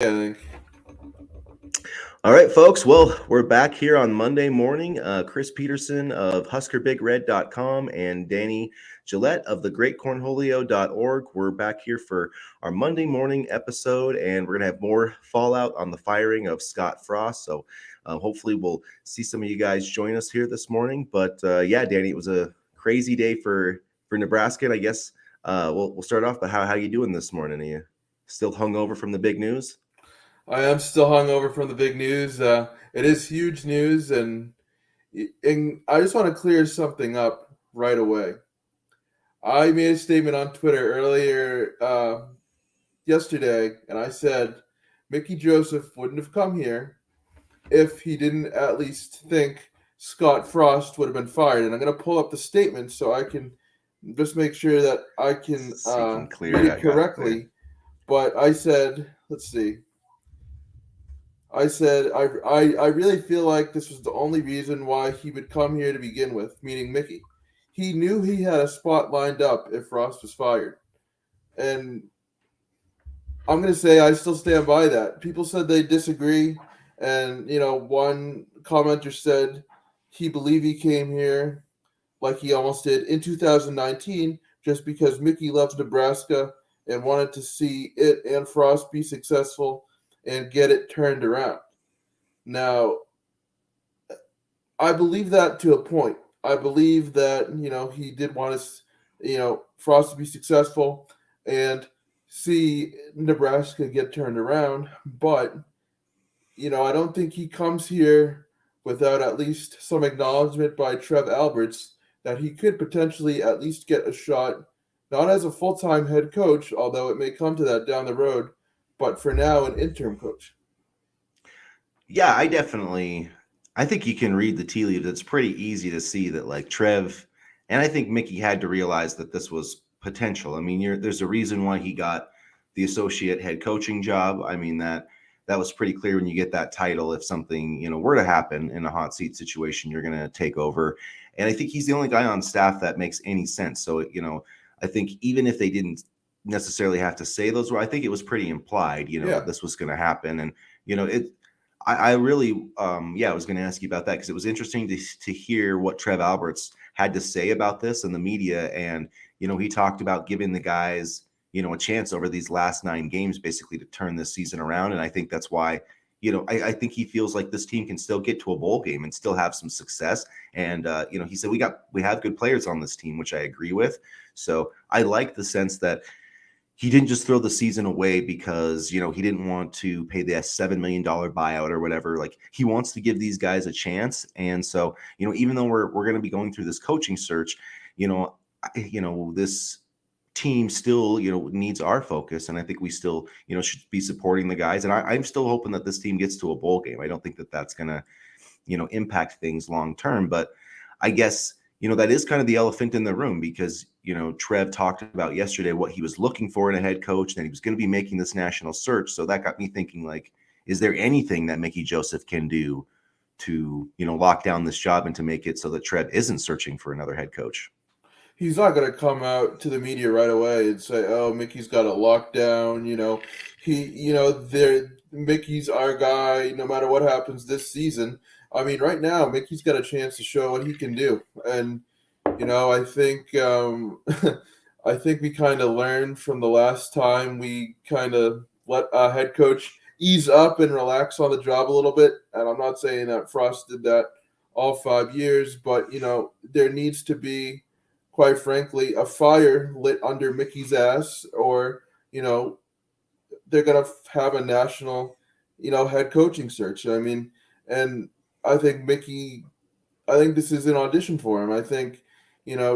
I think. All right, folks. Well, we're back here on Monday morning. Chris Petersen of HuskerBigRed.com and Danny Gillette of thegreatcornholio.org. We're back here for our Monday morning episode, and we're going to have more fallout on the firing of Scott Frost. So hopefully we'll see some of you guys join us here this morning. But yeah, Danny, it was a crazy day for Nebraska, and I guess we'll start off. But how you doing this morning? Are you still hungover from the big news? I am still hungover from the big news. It is huge news, and I just want to clear something up right away. I made a statement on Twitter earlier yesterday, and I said Mickey Joseph wouldn't have come here if he didn't at least think Scott Frost would have been fired. And I'm going to pull up the statement so I can just make sure that I can So you can clear read it. it I got it clear. correctly. But I said, let's see. I said, I really feel like this was the only reason why he would come here to begin with, meaning Mickey. He knew he had a spot lined up if Ross was fired. And I'm going to say I still stand by that. People said they disagree. And, one commenter said he believed he came here like he almost did in 2019 just because Mickey loves Nebraska and wanted to see it and Frost be successful and get it turned around. Now, I believe that to a point. I believe that, he did want us, Frost to be successful and see Nebraska get turned around. But, I don't think he comes here without at least some acknowledgement by Trev Alberts that he could potentially at least get a shot, not as a full time head coach, although it may come to that down the road, but for now, an interim coach. Yeah, I think you can read the tea leaves. It's pretty easy to see that like Trev, and I think Mickey had to realize that this was potential. I mean, there's a reason why he got the associate head coaching job. I mean that was pretty clear when you get that title. If something were to happen in a hot seat situation, you're going to take over. And I think he's the only guy on staff that makes any sense. So I think even if they didn't necessarily have to say those, I think it was pretty implied. Yeah. This was going to happen, and it I really, yeah, I was going to ask you about that because it was interesting to hear what Trev Alberts had to say about this in the media. And, he talked about giving the guys, a chance over these last 9 games basically to turn this season around. And I think that's why, I think he feels like this team can still get to a bowl game and still have some success. And, he said, we have good players on this team, which I agree with. So I like the sense that he didn't just throw the season away because he didn't want to pay the $7 million buyout or whatever. Like he wants to give these guys a chance, and so even though we're going to be going through this coaching search, this team still needs our focus, and I think we still should be supporting the guys, and I'm still hoping that this team gets to a bowl game. I don't think that that's going to impact things long term, but I guess that is kind of the elephant in the room because, Trev talked about yesterday what he was looking for in a head coach, and he was going to be making this national search. So that got me thinking, like, is there anything that Mickey Joseph can do to, lock down this job and to make it so that Trev isn't searching for another head coach? He's not going to come out to the media right away and say, "Oh, Mickey's got it locked down." Mickey's our guy. No matter what happens this season, I mean, right now Mickey's got a chance to show what he can do, and I think I think we kind of learned from the last time we kind of let a head coach ease up and relax on the job a little bit. And I'm not saying that Frost did that all 5 years, but there needs to be, quite frankly, a fire lit under Mickey's ass, or they're gonna have a national, head coaching search. I mean, and I think Mickey, I think this is an audition for him. I think,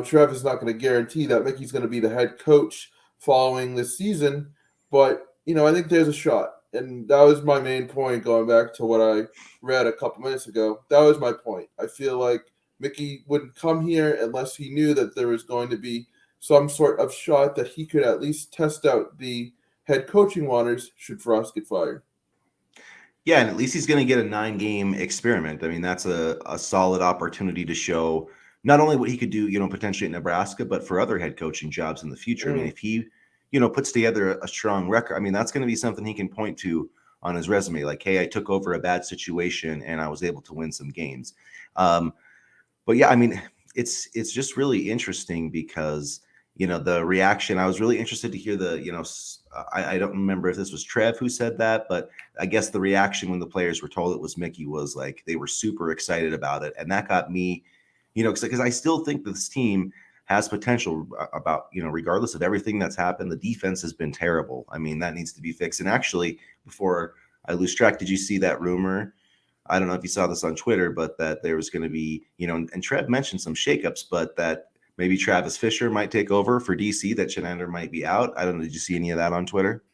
Trev is not going to guarantee that Mickey's going to be the head coach following this season, but I think there's a shot, and that was my main point. Going back to what I read a couple minutes ago, that was my point. I feel like Mickey wouldn't come here unless he knew that there was going to be some sort of shot that he could at least test out the head coaching waters should Frost get fired. Yeah, and at least he's going to get a 9-game experiment. I mean, that's a solid opportunity to show not only what he could do, potentially at Nebraska, but for other head coaching jobs in the future. I mean, Mm. if he, puts together a strong record, I mean, that's going to be something he can point to on his resume, like, hey, I took over a bad situation and I was able to win some games. Um, but yeah, I mean, it's just really interesting because the reaction. I was really interested to hear I don't remember if this was Trev who said that, but I guess the reaction when the players were told it was Mickey was like they were super excited about it, and that got me, because I still think this team has potential. About regardless of everything that's happened, the defense has been terrible. I mean, that needs to be fixed. And actually, before I lose track, did you see that rumor? I don't know if you saw this on Twitter, but that there was going to be, and Trev mentioned some shakeups, but that maybe Travis Fisher might take over for DC, that Chenander might be out. I don't know. Did you see any of that on Twitter?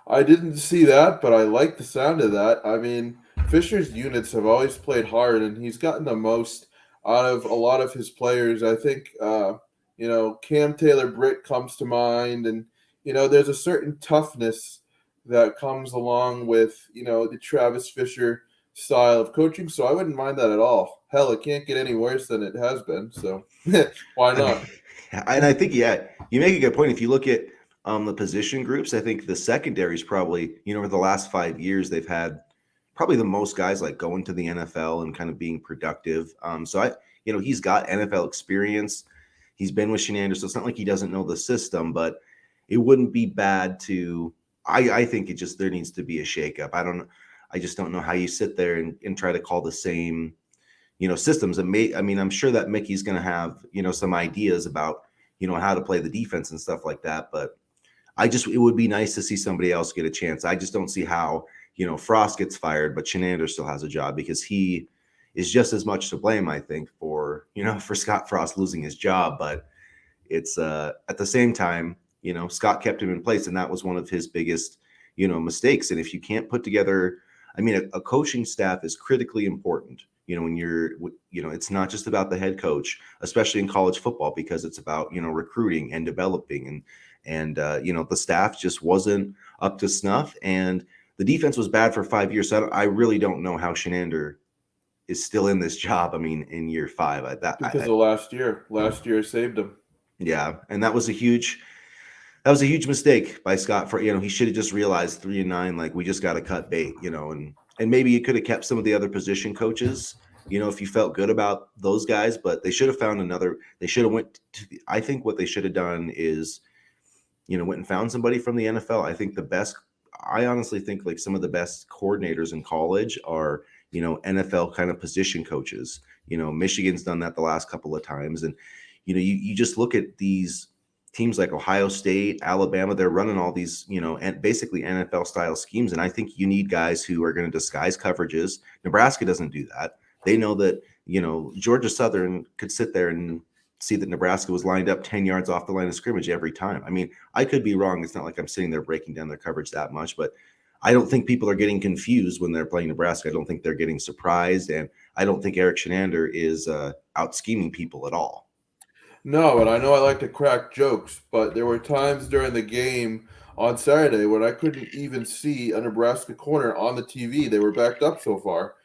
I didn't see that, but I like the sound of that. I mean, Fisher's units have always played hard, and he's gotten the most out of a lot of his players. I think, Cam Taylor Britt comes to mind, and there's a certain toughness that comes along with the Travis Fisher style of coaching. So I wouldn't mind that at all. Hell, it can't get any worse than it has been. So why I mean, not? and I think, yeah, you make a good point. If you look at the position groups, I think the secondary is probably, over the last 5 years, they've had probably the most guys like going to the NFL and kind of being productive. He's got NFL experience. He's been with Shenander, so it's not like he doesn't know the system, but it wouldn't be bad to. I think there needs to be a shakeup. I just don't know how you sit there and try to call the same systems. I'm sure that Mickey's going to have some ideas about how to play the defense and stuff like that, but it would be nice to see somebody else get a chance. I just don't see how Frost gets fired, but Chenander still has a job, because he is just as much to blame, I think, for for Scott Frost losing his job. But it's at the same time, Scott kept him in place, and that was one of his biggest mistakes. And if you can't put together, I mean, a coaching staff is critically important. When it's not just about the head coach, especially in college football, because it's about recruiting and developing, and the staff just wasn't up to snuff, and the defense was bad for 5 years. So I really don't know how Shenander is still in this job. I mean, in year five, Because of last year. Last year saved him. yeah, and that was a huge mistake by Scott. For he should have just realized 3-9, like, we just got to cut bait, and maybe you could have kept some of the other position coaches, if you felt good about those guys. But they should have found another. They should have went to. I think what they should have done is, went and found somebody from the NFL. I think the best. I honestly think like some of the best coordinators in college are NFL kind of position coaches. Michigan's done that the last couple of times, and you just look at these teams like Ohio State, Alabama, they're running all these, and basically NFL style schemes. And I think you need guys who are going to disguise coverages. Nebraska doesn't do that. They know that, Georgia Southern could sit there and see that Nebraska was lined up 10 yards off the line of scrimmage every time. I mean, I could be wrong. It's not like I'm sitting there breaking down their coverage that much, but I don't think people are getting confused when they're playing Nebraska. I don't think they're getting surprised. And I don't think Eric Shenander is out scheming people at all. No, and I know I like to crack jokes, but there were times during the game on Saturday when I couldn't even see a Nebraska corner on the TV. They were backed up so far.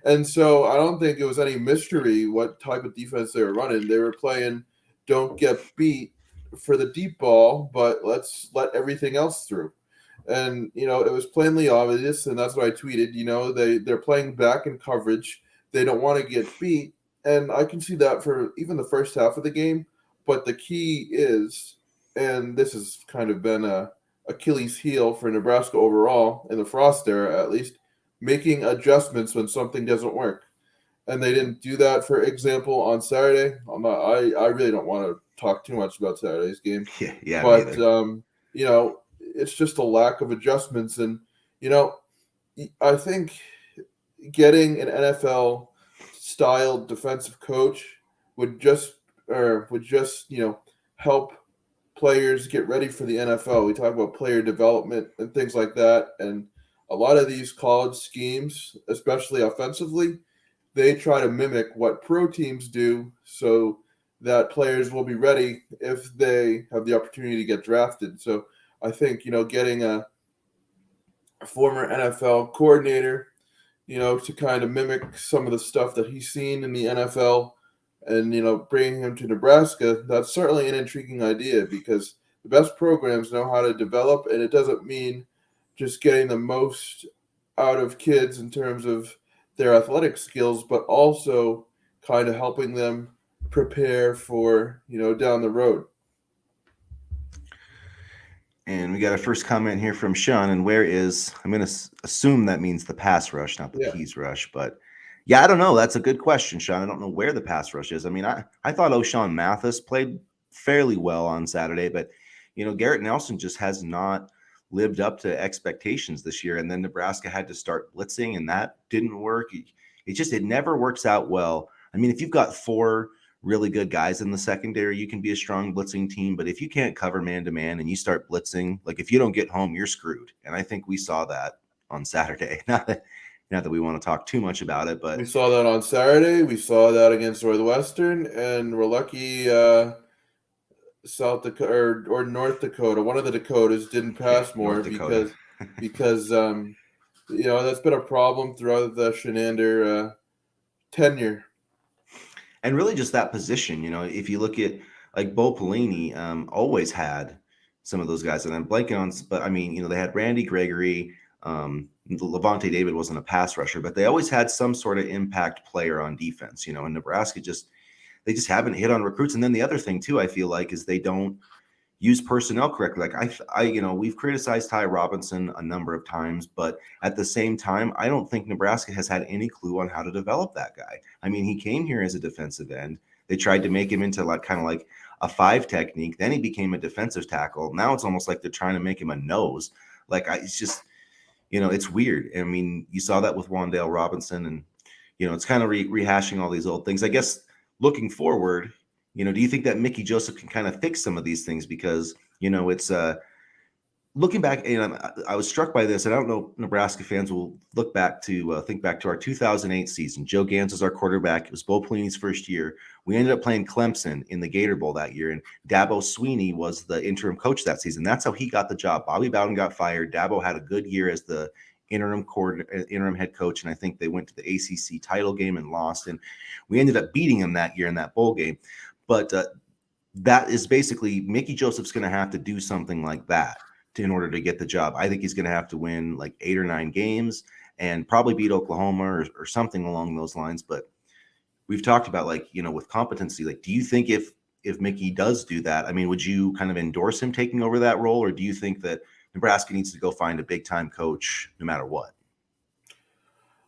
And so I don't think it was any mystery what type of defense they were running. They were playing don't get beat for the deep ball, but let's let everything else through. And it was plainly obvious, and that's what I tweeted. They're playing back in coverage. They don't want to get beat, and I can see that for even the first half of the game. But the key is, and this has kind of been a Achilles heel for Nebraska overall in the Frost era, at least, making adjustments when something doesn't work. And they didn't do that, for example, on Saturday. I really don't want to talk too much about Saturday's game, Yeah, me but either. it's just a lack of adjustments. And I think getting an NFL style defensive coach would just help players get ready for the NFL. We talk about player development and things like that, and a lot of these college schemes, especially offensively, they try to mimic what pro teams do so that players will be ready if they have the opportunity to get drafted. So I think, getting a former NFL coordinator, to kind of mimic some of the stuff that he's seen in the NFL and, bringing him to Nebraska, that's certainly an intriguing idea because the best programs know how to develop, and it doesn't mean just getting the most out of kids in terms of their athletic skills, but also kind of helping them prepare for, down the road. And we got a first comment here from Sean. And where is, I'm going to assume that means the pass rush, not the Yeah. Peas rush. But yeah, I don't know. That's a good question, Sean. I don't know where the pass rush is. I mean, I thought O'Shawn Mathis played fairly well on Saturday, but, Garrett Nelson just has not lived up to expectations this year. And then Nebraska had to start blitzing, and that didn't work. It never works out well. I mean, if you've got four really good guys in the secondary, you can be a strong blitzing team. But if you can't cover man to man and you start blitzing, like if you don't get home, you're screwed. And I think we saw that on Saturday. Not that we want to talk too much about it, but We saw that on Saturday. We saw that against Northwestern, and we're lucky South Dakota or North Dakota, one of the Dakotas, didn't yeah, pass more North Dakota. because that's been a problem throughout the Shenander tenure. And really just that position, if you look at like Bo Pelini, always had some of those guys, and I'm blanking on, but I mean, they had Randy Gregory, Levante David wasn't a pass rusher, but they always had some sort of impact player on defense, and Nebraska they just haven't hit on recruits. And then the other thing too, I feel like, is they don't use personnel correctly. Like we've criticized Ty Robinson a number of times, but at the same time, I don't think Nebraska has had any clue on how to develop that guy. I mean, he came here as a defensive end. They tried to make him into kind of like a 5 technique. Then he became a defensive tackle. Now it's almost like they're trying to make him a nose. It's just, it's weird. I mean, you saw that with Wandale Robinson, and, it's kind of rehashing all these old things. I guess looking forward, do you think that Mickey Joseph can kind of fix some of these things? Because, it's looking back, and I was struck by this, and I don't know, Nebraska fans will think back to our 2008 season. Joe Gans was our quarterback. It was Bo Pelini's first year. We ended up playing Clemson in the Gator Bowl that year, and Dabo Sweeney was the interim coach that season. That's how he got the job. Bobby Bowden got fired. Dabo had a good year as the interim head coach, and I think they went to the ACC title game and lost, and we ended up beating him that year in that bowl game. But that is basically Mickey Joseph's going to have to do something like that in order to get the job. I think he's going to have to win like 8 or 9 games and probably beat Oklahoma or something along those lines. But we've talked about with competency, do you think if Mickey does do that, I mean, would you kind of endorse him taking over that role, or do you think that Nebraska needs to go find a big time coach no matter what?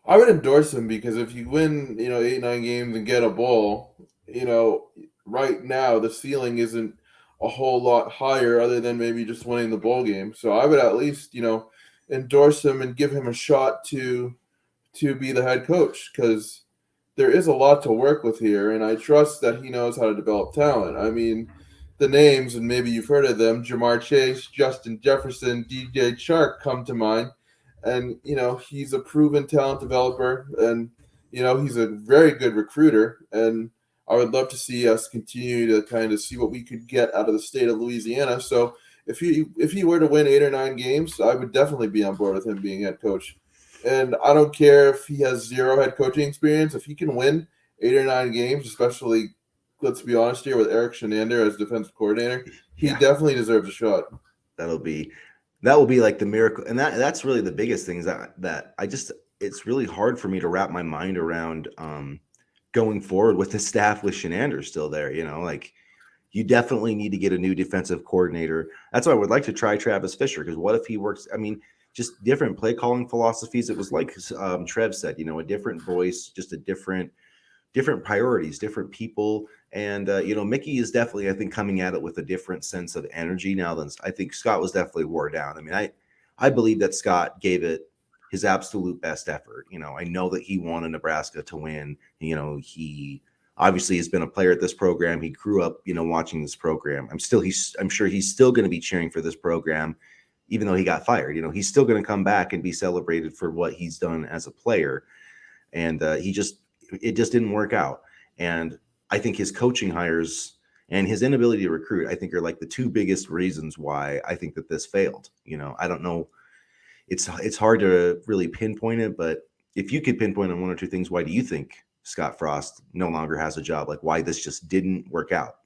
I would endorse him because if you win, 8, 9 games and get a bowl, right now the ceiling isn't a whole lot higher other than maybe just winning the bowl game. So I would at least, endorse him and give him a shot to be the head coach, because there is a lot to work with here, and I trust that he knows how to develop talent. I mean, the names, and maybe you've heard of them, Jamar Chase, Justin Jefferson, DJ Chark come to mind. And, he's a proven talent developer, and, he's a very good recruiter. And I would love to see us continue to kind of see what we could get out of the state of Louisiana. So if he were to win 8 or 9 games, I would definitely be on board with him being head coach. And I don't care if he has 0 head coaching experience. If he can win 8 or 9 games, especially, let's be honest here, with Eric Shenander as defensive coordinator, he definitely deserves a shot. That will be like the miracle. And that's really the biggest thing, is that it's really hard for me to wrap my mind around going forward with the staff with Shenander still there. You definitely need to get a new defensive coordinator. That's why I would like to try Travis Fisher, because what if he works? I mean, just different play calling philosophies. It was like Trev said, a different voice, just a different priorities, different people. And, Mickey is definitely, I think, coming at it with a different sense of energy now than I think Scott was definitely wore down. I mean, I believe that Scott gave it his absolute best effort. I know that he wanted Nebraska to win. He obviously has been a player at this program. He grew up, watching this program. I'm sure he's still going to be cheering for this program, even though he got fired. He's still going to come back and be celebrated for what he's done as a player. And it just didn't work out. And I think his coaching hires and his inability to recruit, I think, are like the 2 biggest reasons why I think that this failed. I don't know. It's hard to really pinpoint it, but if you could pinpoint on 1 or 2 things, why do you think Scott Frost no longer has a job? Like, why this just didn't work out?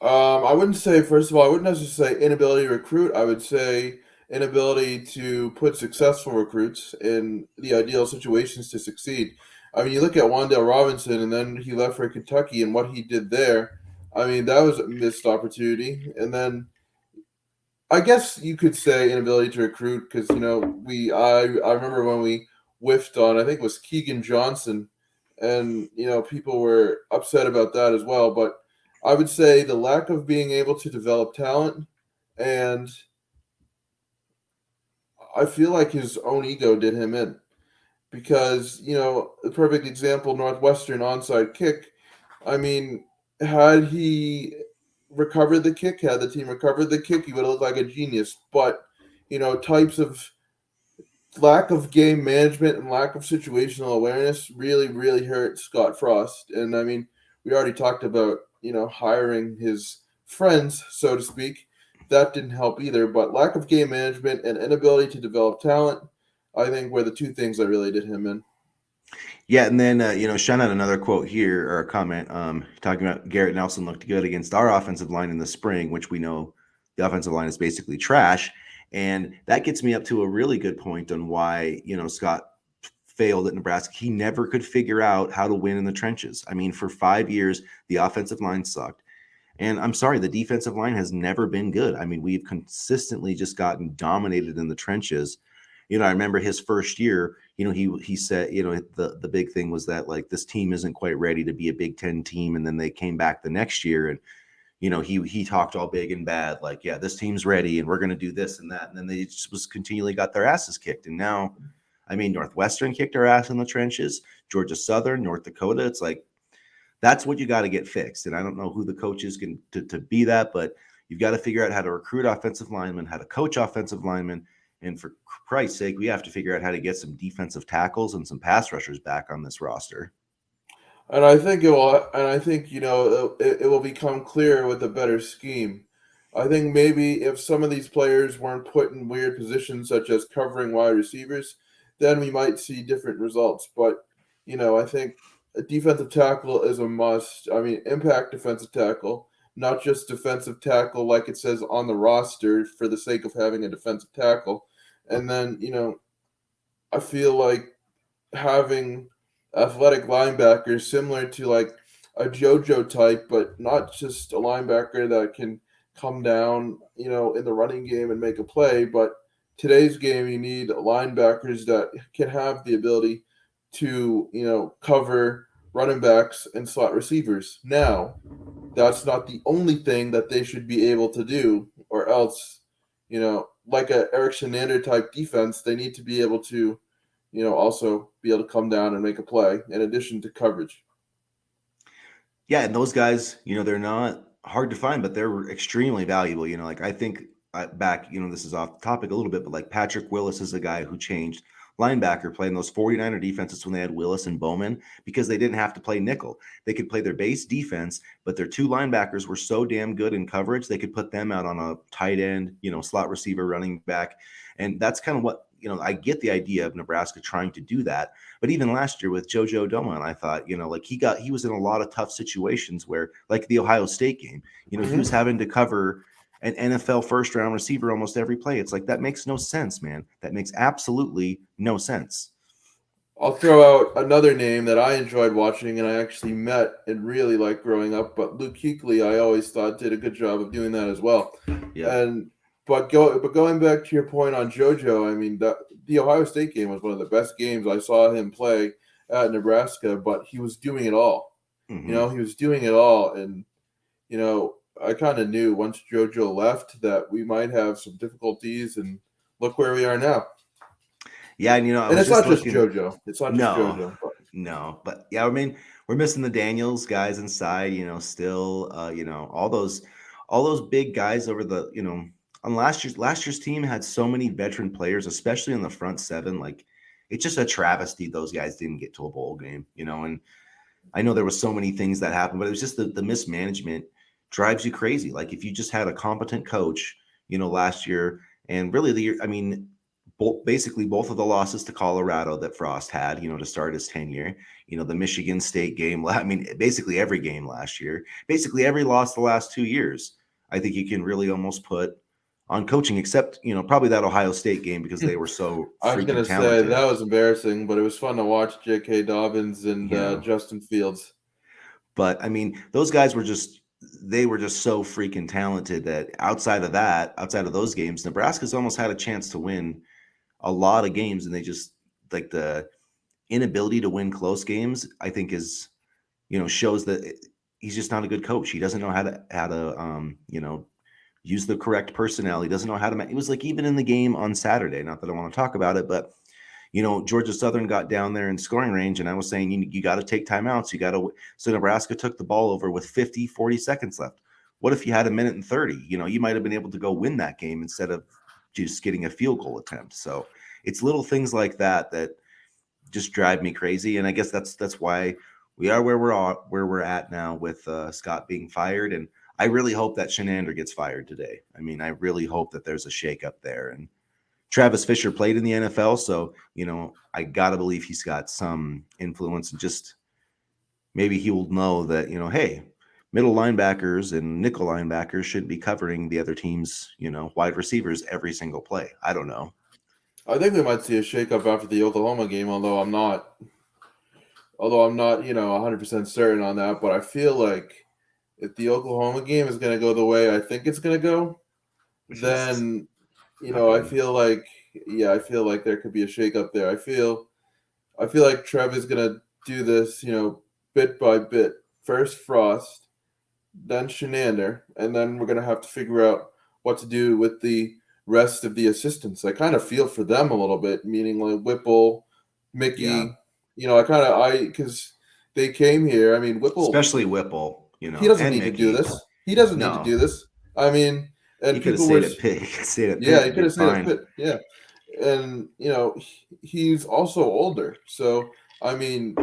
I wouldn't say, first of all, I wouldn't necessarily say inability to recruit. I would say inability to put successful recruits in the ideal situations to succeed. I mean, you look at Wandale Robinson, and then he left for Kentucky, and what he did there. I mean, that was a missed opportunity. And then I guess you could say inability to recruit because I remember when we whiffed on, I think it was Keegan Johnson, and people were upset about that as well. But I would say the lack of being able to develop talent, and I feel like his own ego did him in because the perfect example, Northwestern onside kick. I mean, had he recovered the kick, had the team recovered the kick, he would have looked like a genius. But types of lack of game management and lack of situational awareness really, really hurt Scott Frost. And I mean, we already talked about hiring his friends, so to speak. That didn't help either. But lack of game management and inability to develop talent, I think, were the two things that really did him in. Yeah, and then Sean had another quote here or a comment talking about Garrett Nelson looked good against our offensive line in the spring, which we know the offensive line is basically trash, and that gets me up to a really good point on why Scott failed at Nebraska. He never could figure out how to win in the trenches. I mean, for 5 years, the offensive line sucked. And I'm sorry, the defensive line has never been good. I mean, we've consistently just gotten dominated in the trenches. I remember his first year, he said, the big thing was that like this team isn't quite ready to be a Big Ten team. And then they came back the next year and he talked all big and bad, like, yeah, this team's ready and we're gonna do this and that. And then they just was continually got their asses kicked. And now, I mean, Northwestern kicked our ass in the trenches, Georgia Southern, North Dakota. It's like that's what you got to get fixed. And I don't know who the coaches can to be that, but you've got to figure out how to recruit offensive linemen, how to coach offensive linemen. And for Christ's sake, we have to figure out how to get some defensive tackles and some pass rushers back on this roster. And I think it will. And I think it will become clear with a better scheme. I think maybe if some of these players weren't put in weird positions, such as covering wide receivers, then we might see different results. But I think a defensive tackle is a must. I mean, impact defensive tackle, not just defensive tackle like it says on the roster for the sake of having a defensive tackle. And then I feel like having athletic linebackers similar to like a JoJo type, but not just a linebacker that can come down, in the running game and make a play. But today's game, you need linebackers that can have the ability to, cover running backs and slot receivers. Now, that's not the only thing that they should be able to do, or else, like a Eric Shenander type defense, they need to be able to also be able to come down and make a play in addition to coverage. Yeah, and those guys, they're not hard to find, but they're extremely valuable. Like I think back, this is off topic a little bit, but like Patrick Willis is a guy who changed linebacker playing those 49er defenses when they had Willis and Bowman because they didn't have to play nickel. They could play their base defense, but their two linebackers were so damn good in coverage, they could put them out on a tight end, slot receiver, running back. And that's kind of what, I get the idea of Nebraska trying to do that. But even last year with JoJo Doman, I thought, like he was in a lot of tough situations where, like the Ohio State game, he was having to cover an NFL first round receiver almost every play. It's like that makes no sense, man. That makes absolutely no sense. I'll throw out another name that I enjoyed watching and I actually met and really liked growing up, but Luke Kuechly I always thought did a good job of doing that as well. Yeah. And but going back to your point on JoJo, I mean the Ohio State game was one of the best games I saw him play at Nebraska, but he was doing it all. Mm-hmm. He was doing it all, and I kind of knew once JoJo left that we might have some difficulties, and look where we are now. Yeah, and And it's not just JoJo. It's not just No, JoJo. But. no, but yeah, I mean, we're missing the Daniels guys inside. Still, all those big guys over the, on last year's team had so many veteran players, especially in the front seven. Like, it's just a travesty those guys didn't get to a bowl game. And I know there was so many things that happened, but it was just the mismanagement drives you crazy. Like if you just had a competent coach, last year and really the year, I mean, basically both of the losses to Colorado that Frost had, to start his tenure, the Michigan State game. I mean, basically every game last year, basically every loss the last 2 years. I think you can really almost put on coaching, except probably that Ohio State game because they were so I was freaking gonna say talented. that was embarrassing, but it was fun to watch J.K. Dobbins and Yeah, Justin Fields. but I mean, those guys were just they were just so freaking talented that outside of those games, Nebraska's almost had a chance to win a lot of games, and they just like the inability to win close games. I think is shows that he's just not a good coach. He doesn't know how to use the correct personnel. He doesn't know how to. It was like even in the game on Saturday. Not that I want to talk about it, but Georgia Southern got down there in scoring range, and I was saying you got to take timeouts. You got to. So Nebraska took the ball over with 50, 40 seconds left. What if you had a minute and 30? You might have been able to go win that game instead of just getting a field goal attempt. So it's little things like that that just drive me crazy. And I guess that's why we are where we're at now with Scott being fired. And I really hope that Shenander gets fired today. I mean, I really hope that there's a shakeup there. And Travis Fisher played in the NFL, so I gotta believe he's got some influence, and just maybe he will know that hey, middle linebackers and nickel linebackers should be covering the other team's wide receivers every single play. I don't know. I think we might see a shakeup after the Oklahoma game, although I'm not 100% certain on that. But I feel like if the Oklahoma game is going to go the way I think it's going to go, Which is then not I good. feel like I feel like there could be a shakeup there. I feel like Trev is going to do this, bit by bit. First Frost, then Shenander, and then we're going to have to figure out what to do with the rest of the assistants. I kind of feel for them a little bit, meaning like Whipple, Yeah, Mickey. Because they came here. I mean, Whipple, especially Whipple, he doesn't and need to do Mickey. this. He doesn't need to No, do this. I mean, he and could have people were, stayed at Pitt. He could have stayed at Pitt yeah, he and could been have stayed at fine. Pitt. Yeah, and he's also older, so I mean,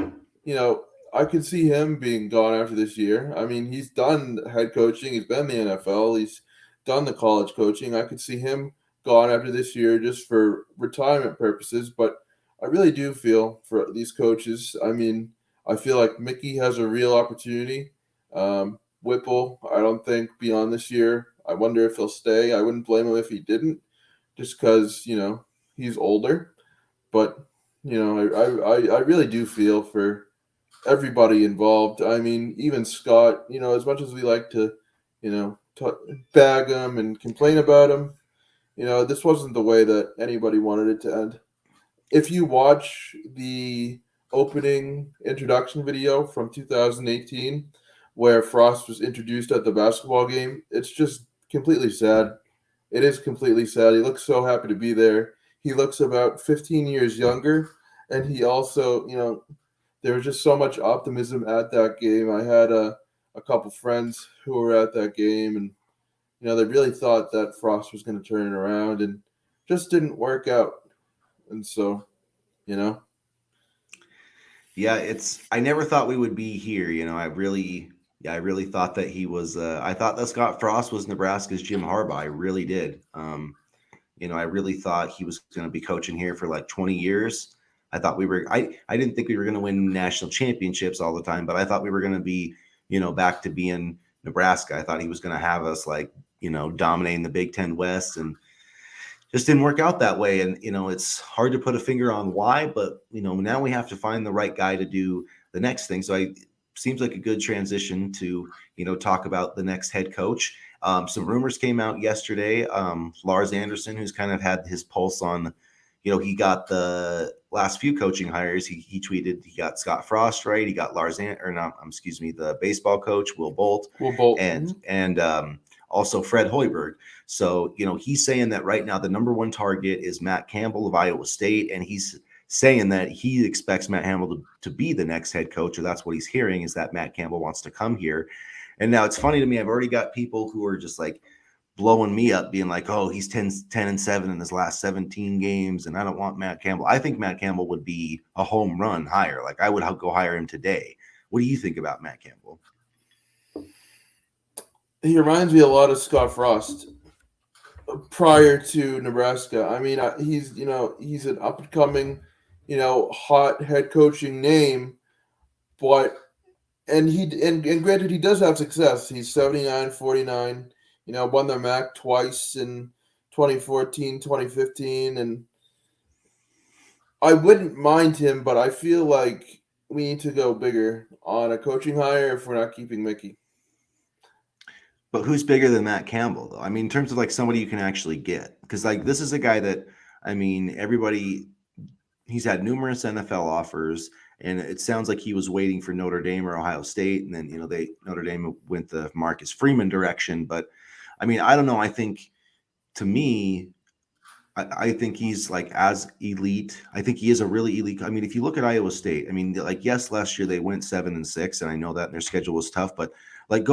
you know, I could see him being gone after this year. I mean, he's done head coaching, he's been in the NFL, he's done the college coaching. I could see him gone after this year just for retirement purposes. But I really do feel for these coaches. I mean, I feel like Mickey has a real opportunity. Whipple, I don't think beyond this year. I wonder if he'll stay. I wouldn't blame him if he didn't, just because he's older. But I really do feel for everybody involved. I mean, even Scott. As much as we like to, bag him and complain about him, this wasn't the way that anybody wanted it to end. If you watch the opening introduction video from 2018, where Frost was introduced at the basketball game, it's just completely sad. It is completely sad. He looks so happy to be there. He looks about 15 years younger, and he also, there was just so much optimism at that game. I had a couple friends who were at that game, and they really thought that Frost was going to turn it around, and just didn't work out. And so, you know, Yeah, I never thought we would be here. I really thought that he was. I thought that Scott Frost was Nebraska's Jim Harbaugh. I really did. I really thought he was going to be coaching here for like 20 years. I thought we were. I didn't think we were going to win national championships all the time, but I thought we were going to be, back to being Nebraska. I thought he was going to have us like, dominating the Big Ten West, and just didn't work out that way. And it's hard to put a finger on why, but now we have to find the right guy to do the next thing. So seems like a good transition to talk about the next head coach. Some rumors came out yesterday. Lars Anderson, who's kind of had his pulse on, he got the last few coaching hires. He tweeted he got Scott Frost right. He got the baseball coach Will Bolt, we'll bolt. and also Fred Hoiberg. So he's saying that right now the number one target is Matt Campbell of Iowa State, and he's saying that he expects Matt Campbell to be the next head coach, or that's what he's hearing, is that Matt Campbell wants to come here. And now it's funny to me, I've already got people who are just like blowing me up, being like, oh, he's 10-7 in his last 17 games, and I don't want Matt Campbell. I think Matt Campbell would be a home run hire. Like, I would go hire him today. What do you think about Matt Campbell? He reminds me a lot of Scott Frost prior to Nebraska. I mean, he's an up and coming, hot head coaching name, but and granted he does have success. He's 79-49, won the MAC twice, and 2014, 2015, and I wouldn't mind him, but I feel like we need to go bigger on a coaching hire if we're not keeping Mickey. But who's bigger than Matt Campbell, though? I mean, in terms of like somebody you can actually get, because like this is a guy that, I mean, everybody, he's had numerous NFL offers, and it sounds like he was waiting for Notre Dame or Ohio State, and then Notre Dame went the Marcus Freeman direction. But I mean, I don't know. I think to me, I think he's like as elite. I think he is a really elite. I mean, if you look at Iowa State, I mean, like yes, last year they went 7-6, and I know that their schedule was tough, but like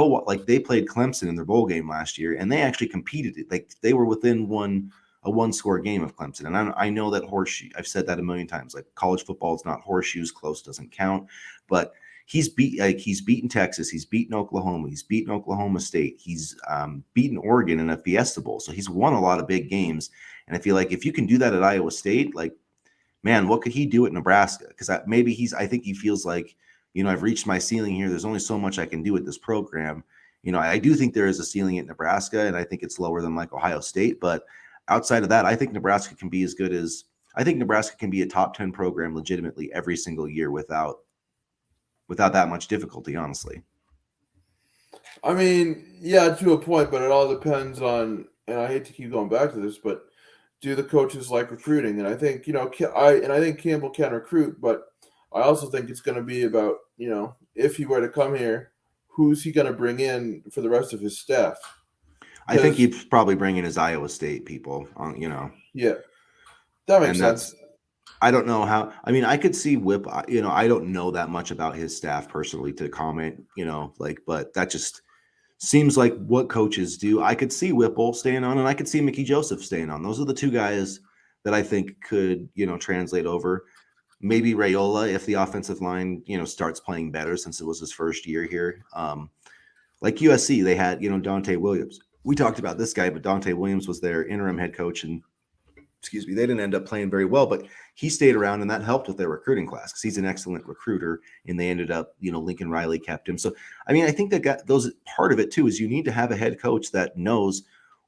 they played Clemson in their bowl game last year, and they actually competed. Like they were within a one score game of Clemson, and I know that horseshoe. I've said that a million times. Like college football is not horseshoes. Close doesn't count, but he's beaten Texas, he's beaten Oklahoma, he's beaten Oklahoma State, he's beaten Oregon in a Fiesta Bowl, so he's won a lot of big games. And I feel like if you can do that at Iowa State, like, man, what could he do at Nebraska? Because I think he feels like, I've reached my ceiling here. There's only so much I can do with this program. I do think there is a ceiling at Nebraska, and I think it's lower than like Ohio State. But outside of that, I think Nebraska can be I think Nebraska can be a top 10 program legitimately every single year without that much difficulty, honestly. I mean, yeah, to a point, but it all depends on. And I hate to keep going back to this, but do the coaches like recruiting? And I think I think Campbell can recruit, but I also think it's going to be about if he were to come here, who's he going to bring in for the rest of his staff? I think he'd probably bring in his Iowa State people, Yeah, that makes and sense. I don't know how. I mean, I could see Whip. I don't know that much about his staff personally to comment. But that just seems like what coaches do. I could see Whipple staying on, and I could see Mickey Joseph staying on. Those are the two guys that I think could, translate over. Maybe Rayola if the offensive line, starts playing better since it was his first year here. Like USC, they had, Dante Williams. We talked about this guy, but Dante Williams was their interim head coach, and excuse me, they didn't end up playing very well, but he stayed around, and that helped with their recruiting class because he's an excellent recruiter, and they ended up, Lincoln Riley kept him. So, I mean, I think that those part of it too is you need to have a head coach that knows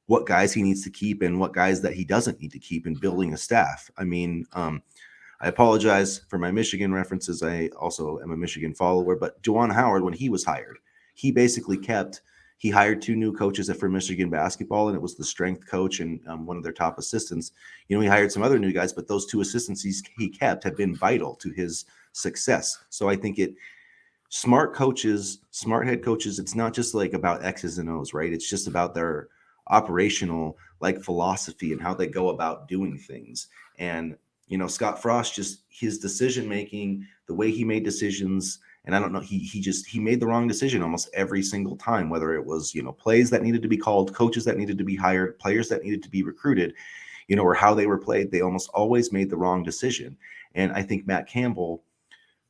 what guys he needs to keep and what guys that he doesn't need to keep in building a staff. I mean, I apologize for my Michigan references. I also am a Michigan follower, but Juwan Howard, when he was hired, he basically he hired two new coaches for Michigan basketball, and it was the strength coach and one of their top assistants. He hired some other new guys, but those two assistants he kept have been vital to his success. So I think smart coaches, smart head coaches, it's not just like about X's and O's, right? It's just about their operational like philosophy and how they go about doing things. And Scott Frost, just his decision making, the way he made decisions, and I don't know, he made the wrong decision almost every single time, whether it was, plays that needed to be called, coaches that needed to be hired, players that needed to be recruited, or how they were played. They almost always made the wrong decision. And I think Matt Campbell,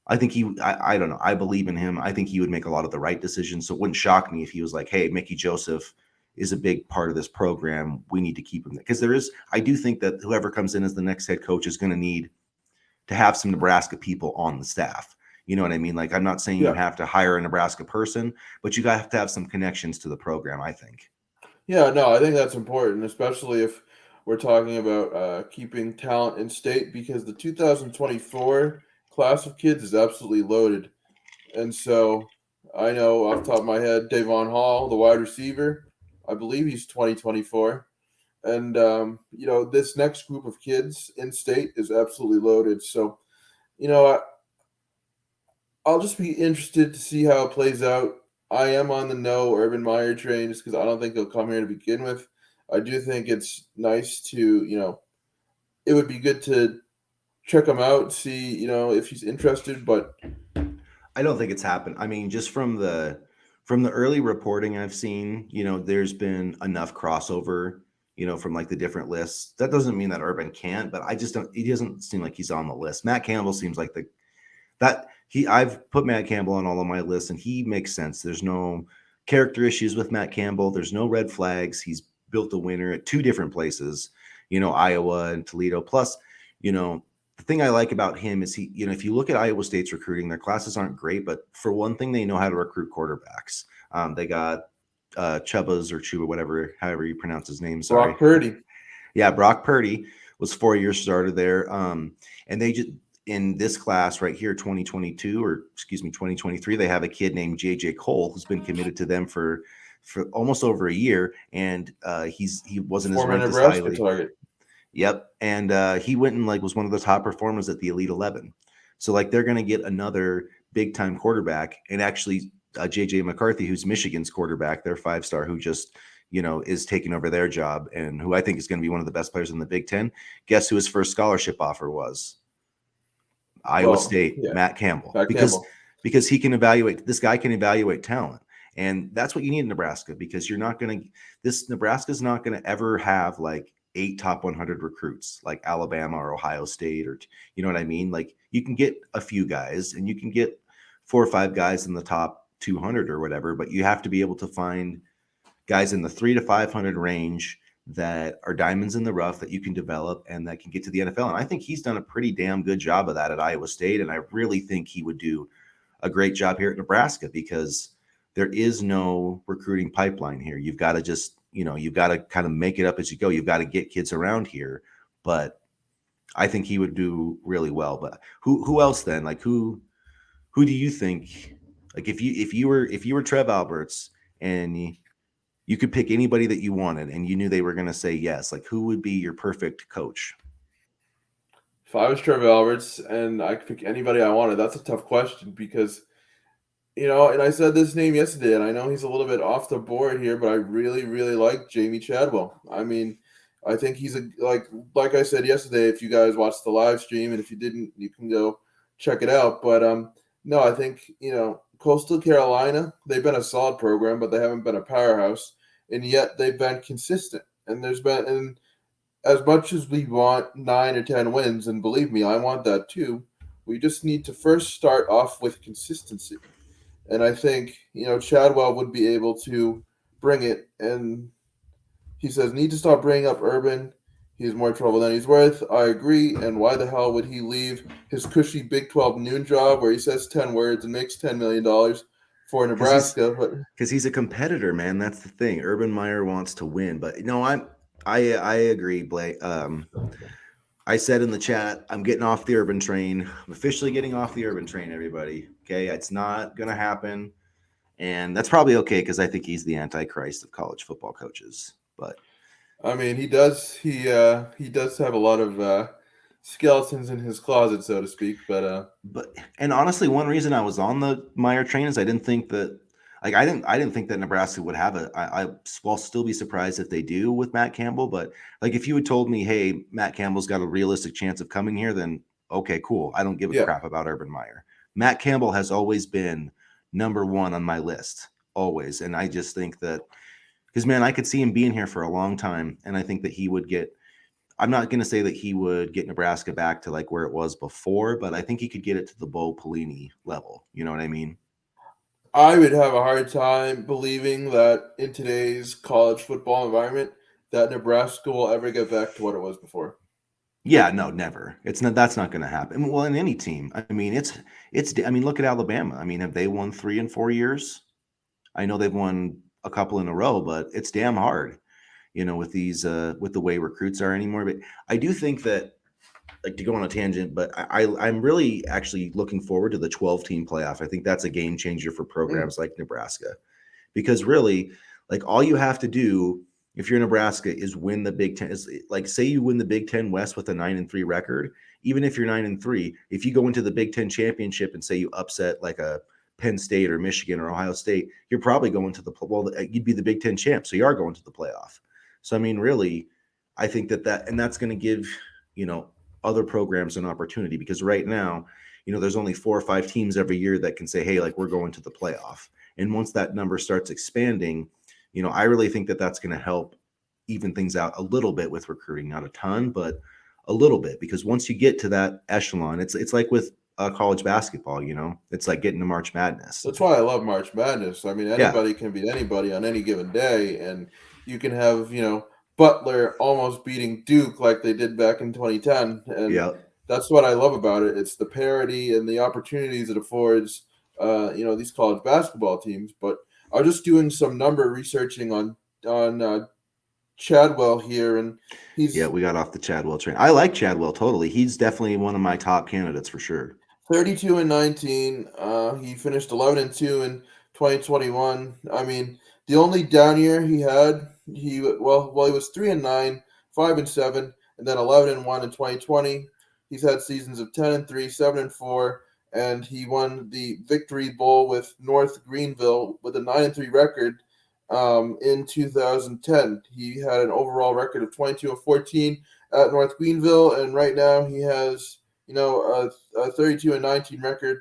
I think I don't know, I believe in him. I think he would make a lot of the right decisions. So it wouldn't shock me if he was like, hey, Mickey Joseph is a big part of this program. We need to keep him there. Because I do think that whoever comes in as the next head coach is going to need to have some Nebraska people on the staff. You know what I mean? Like, I'm not saying you have to hire a Nebraska person, but you have to have some connections to the program, I think. Yeah, no, I think that's important, especially if we're talking about keeping talent in state, because the 2024 class of kids is absolutely loaded. And so I know off the top of my head, Davon Hall, the wide receiver, I believe he's 2024. And, this next group of kids in state is absolutely loaded. So, I'll just be interested to see how it plays out. I am on the no Urban Meyer train just because I don't think he'll come here to begin with. I do think it's nice to, it would be good to check him out, see, if he's interested. But I don't think it's happened. I mean, just from the early reporting I've seen, there's been enough crossover, from like the different lists. That doesn't mean that Urban can't, but he doesn't seem like he's on the list. Matt Campbell seems like I've put Matt Campbell on all of my lists, and he makes sense. There's no character issues with Matt Campbell. There's no red flags. He's built a winner at two different places, Iowa and Toledo. Plus, the thing I like about him is if you look at Iowa State's recruiting, their classes aren't great, but for one thing, they know how to recruit quarterbacks. They got Chubbas or Chuba, however you pronounce his name. Sorry. Brock Purdy. Yeah, Brock Purdy was 4 year starter there. And they just in this class right here, 2022 or excuse me, 2023, they have a kid named JJ Cole who's been committed to them for almost over a year, and he wasn't as Former ranked as Nebraska highly. target. Yep, and he went and like was one of the top performers at the Elite 11. So like they're going to get another big time quarterback, and actually JJ McCarthy, who's Michigan's quarterback, their 5 star, who just is taking over their job, and who I think is going to be one of the best players in the Big Ten. Guess who his first scholarship offer was? Iowa Well, State, yeah, Matt Campbell, Matt Campbell. because he can evaluate. This guy can evaluate talent, and that's what you need in Nebraska. Because you're not going to this Nebraska's not going to ever have like 8 top 100 recruits like Alabama or Ohio State, or you know what I mean. Like you can get a few guys, and you can get 4 or 5 guys in the top 200 or whatever, but you have to be able to find guys in the 3 to 500 range that are diamonds in the rough that you can develop and that can get to the NFL. And I think he's done a pretty damn good job of that at Iowa State. And I really think he would do a great job here at Nebraska because there is no recruiting pipeline here. You've got to just, you've got to kind of make it up as you go. You've got to get kids around here. But I think he would do really well. But who else then? Like who do you think, like if you were Trev Alberts and you could pick anybody that you wanted and you knew they were going to say yes, like who would be your perfect coach? If I was Trevor Alberts and I could pick anybody I wanted, that's a tough question because and I said this name yesterday, and I know he's a little bit off the board here, but I really, really like Jamie Chadwell. I mean, I think he's like I said yesterday. If you guys watched the live stream, and if you didn't, you can go check it out. But no, I think Coastal Carolina, they've been a solid program, but they haven't been a powerhouse, and yet they've been consistent. And as much as we want 9 or 10 wins, and believe me, I want that too. We just need to first start off with consistency. And I think, Chadwell would be able to bring it. And he says, need to stop bringing up Urban. He has more trouble than he's worth. I agree. And why the hell would he leave his cushy Big 12 noon job where he says 10 words and makes $10 million for Because he's Nebraska? But because he's a competitor, man. That's the thing. Urban Meyer wants to win, but no, I agree, Blake. I said in the chat, I'm getting off the Urban train. I'm officially getting off the Urban train, everybody. Okay, it's not gonna happen, and that's probably okay because I think he's the antichrist of college football coaches. But I mean, he does have a lot of skeletons in his closet, so to speak. but and honestly, one reason I was on the Meyer train is I didn't think that like I didn't think that Nebraska would have a will still be surprised if they do with Matt Campbell. But like if you had told me, hey, Matt Campbell's got a realistic chance of coming here, then okay, cool. I don't give a Yeah, crap about Urban Meyer. Matt Campbell has always been number one on my list, always. And I just think that because man, I could see him being here for a long time, and I think that he would get. I'm not going to say that he would get Nebraska back to like where it was before, but I think he could get it to the Bo Pelini level. You know what I mean? I would have a hard time believing that in today's college football environment that Nebraska will ever get back to what it was before. Yeah, no, never. It's not. That's not going to happen. Well, in any team, I mean, it's. I mean, look at Alabama. I mean, have they won 3 in 4 years? I know they've won a couple in a row, but it's damn hard, with these with the way recruits are anymore. But I do think that, like, to go on a tangent, but I'm really actually looking forward to the 12 team playoff. I think that's a game changer for Mm. programs like Nebraska. Because really, like all you have to do if you're Nebraska is win the Big Ten. Is like say you win the Big Ten West with a 9-3 record. Even if you're 9-3, if you go into the Big Ten championship and say you upset like a Penn State or Michigan or Ohio State, you're probably going to you'd be the Big Ten champ, so you are going to the playoff. So I mean, really, I think and that's going to give other programs an opportunity because right now, there's only 4 or 5 teams every year that can say, hey, like we're going to the playoff. And once that number starts expanding, I really think that that's going to help even things out a little bit with recruiting, not a ton, but a little bit. Because once you get to that echelon, it's like with college basketball, it's like getting to March Madness. That's why I love March Madness. I mean, Yeah, anybody can beat anybody on any given day, and you can have Butler almost beating Duke like they did back in 2010, and yeah. that's what I love about it. It's the parity and the opportunities it affords, these college basketball teams. But I was just doing some number researching on Chadwell here, and Yeah, he's we got off the Chadwell train. I like Chadwell totally. He's definitely one of my top candidates for sure. 32 and 19. He finished 11 and 2 in 2021. I mean, the only down year he had, he was 3 and 9, 5 and 7, and then 11 and 1 in 2020. He's had seasons of 10 and 3, 7 and 4, and he won the Victory Bowl with North Greenville with a 9 and 3 record. In 2010, he had an overall record of 22 and 14 at North Greenville, and right now he has a 32 and 19 record